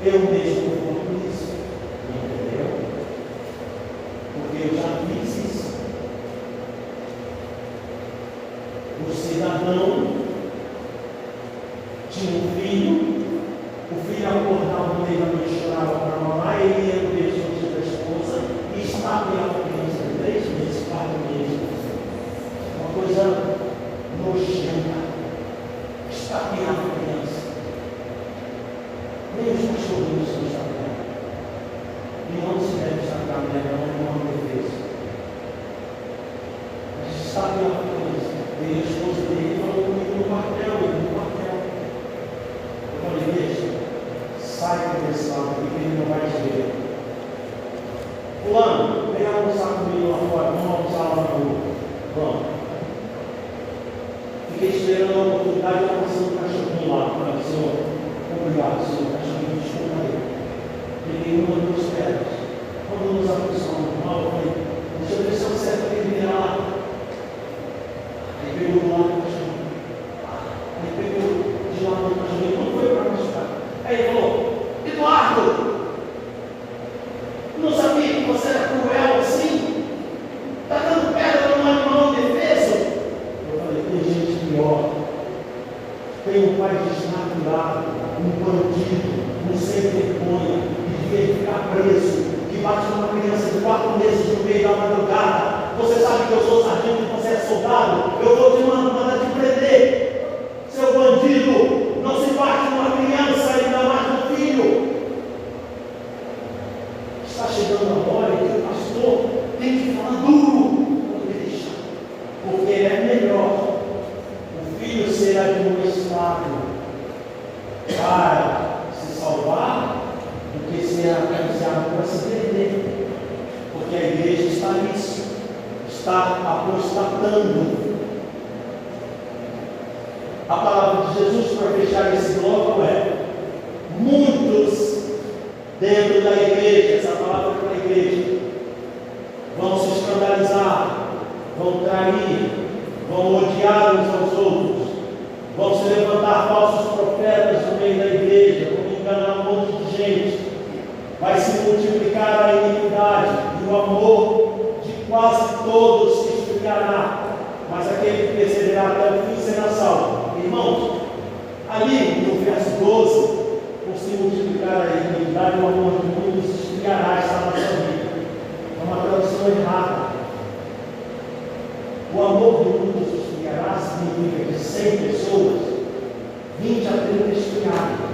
Eu mesmo vou por isso. Entendeu? Porque eu já fiz isso. O cidadão tinha um filho, o filho acordava no meio da noite, chorava para a mamãe, ele ia no beijo da esposa e estava em criança de 3 meses, 4 meses. Uma coisa nojenta. Estapear a criança. Nem os cachorrinhos são estapeados. E não se deve estapear a mulher, não é uma defesa. Mas estapear a criança. E a esposa dele falou comigo no quartel, eu falei: deixa, sai desse lado aqui que ele não vai te ver. Fulano, vem almoçar comigo lá fora, vamos almoçar lá na rua. Vamos. Fiquei esperando a oportunidade de estar passando um cachorrinho lá. Falei: Senhor, obrigado, Senhor, cachorrinho, desculpa aí. Peguei uma das pedras. Quando nos aproximamos do mal, eu falei: deixa eu ver se eu acerto aquele mirar lá. Aí pegou do lado do cachorrinho. Aí pegou de lado do cachorrinho. Não foi para machucar. Aí ele falou: Eduardo, não sabia que você era cruel assim? Está dando pedra num animal indefeso? Eu falei: tem gente pior. Tem um pai desnaturado, um bandido, um sem vergonha, que devia ficar preso, que bate numa criança de 4 meses no meio da madrugada. Você sabe que eu sou sargento e você é soldado. Eu vou te mandar te prender. Seu bandido, não se bate numa criança, ainda mais no filho. Está chegando a hora que o pastor tem que falar duro. Não deixar. está apostatando. A palavra de Jesus para fechar esse bloco é: muitos dentro da igreja, essa palavra para a igreja, vão se escandalizar, vão trair, vão odiar uns aos outros, vão se levantar falsos profetas no meio da igreja, vão enganar um monte de gente, vai se multiplicar a iniquidade, e o amor de quase todos se esfriará, mas aquele que perseverar até o fim será salvo. Irmãos, ali no verso 12, por se multiplicar a iniquidade, o amor de muitos se esfriará, está na sua vida. É uma tradução errada. O amor de muitos se esfriará significa que 100 pessoas, 20 a 30 esfriaram.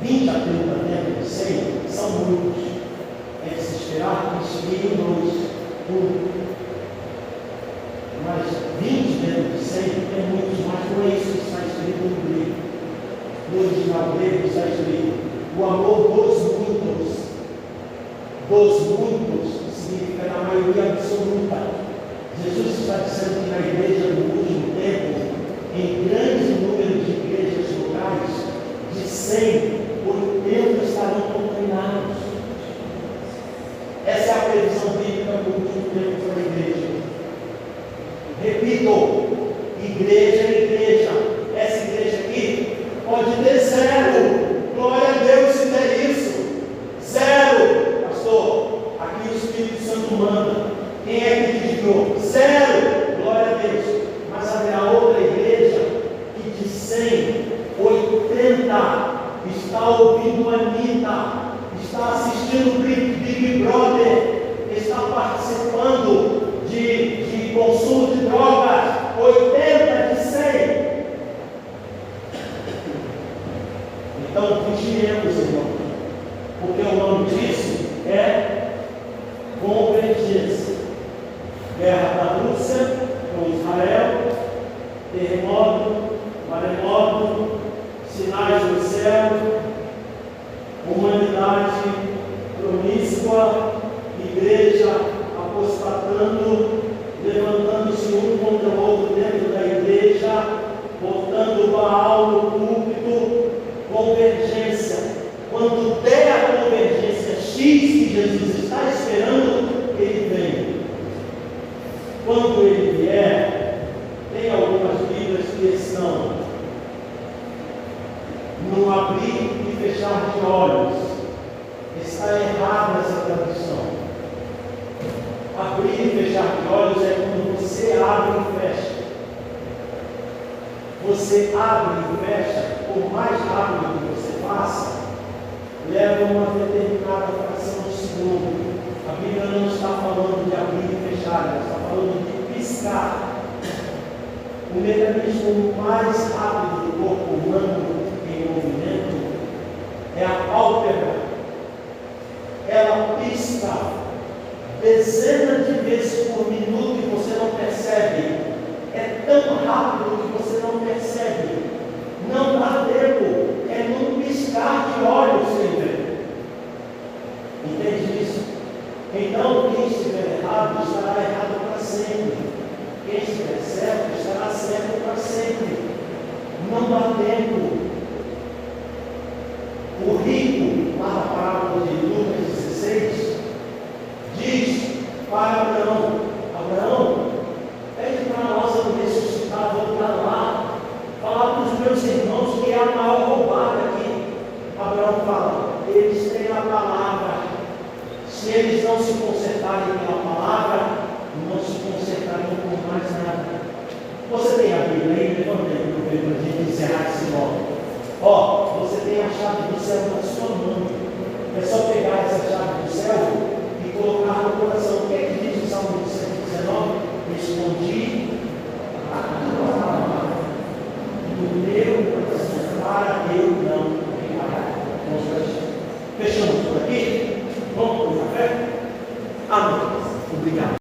20 a 30 dentro de 100 são muitos. É de se esperar que esfriem 2, 1. Mas 20 dentro de 100 é muitos mais. Não é isso que está escrito no grego. No original grego está escrito: o amor dos muitos significa na maioria absoluta. Jesus está dizendo que na igreja do último tempo, em grande número de igrejas locais, de 100, 80 estarão condenados. Essa é a previsão bíblica do último tempo para a igreja. Repito, igreja é igreja. Essa igreja aqui pode ter 0. Glória a Deus se der isso. 0. Pastor, aqui o Espírito Santo manda. Quem é que desviou? 0. Glória a Deus. Mas haverá outra igreja que de 100, 80 está ouvindo a Anitta, está assistindo Big Brother, está participando de consumo de drogas. 80 de 100. Então vigiemos, irmão, porque o nome disso é convergência. Guerra da Rússia com Israel, terremoto, maremoto, sinais do céu, humanidade promíscua, igreja apostatando, levantando-se um contra o outro dentro da igreja, botando Baal no púlpito. Convergência. Quando der a convergência X que Jesus está esperando, ele vem. Quando ele vier, tem algumas Bíblias que estão no abrir e fechar de olhos. Está errada essa tradução. Abrir e fechar de olhos é quando você abre e fecha. Você abre e fecha, por mais rápido que você faça, leva uma determinada fração de segundo. A Bíblia não está falando de abrir e fechar, ela está falando de piscar. O mecanismo mais rápido do corpo humano em movimento é a pálpebra. Ela pisca dezenas de vezes por minuto e você não percebe. É tão rápido que você não percebe. Não dá tempo. É num piscar de olhos sem ver. Entende isso? Então, quem estiver errado estará errado para sempre. Quem estiver certo estará certo para sempre. Não dá tempo. O rico, lá na parábola de Lucas 16, diz para Abraão: Abraão, pede para Lázaro ressuscitar, voltar lá, falar para os meus irmãos que é a maior roubada aqui. Abraão fala: eles têm a palavra. Se eles não se consertarem pela palavra, não se consertarão por mais nada. Você tem a Bíblia aí? Levanta aí para a gente encerrar esse bloco. Ó, você tem a chave do céu na sua mão. É só pegar essa chave do céu e colocar no coração. O que é que diz o Salmo 119? Escondi a tua palavra no meu coração para eu não pecar. Fechamos por aqui? Vamos para o café? Amém. Obrigado.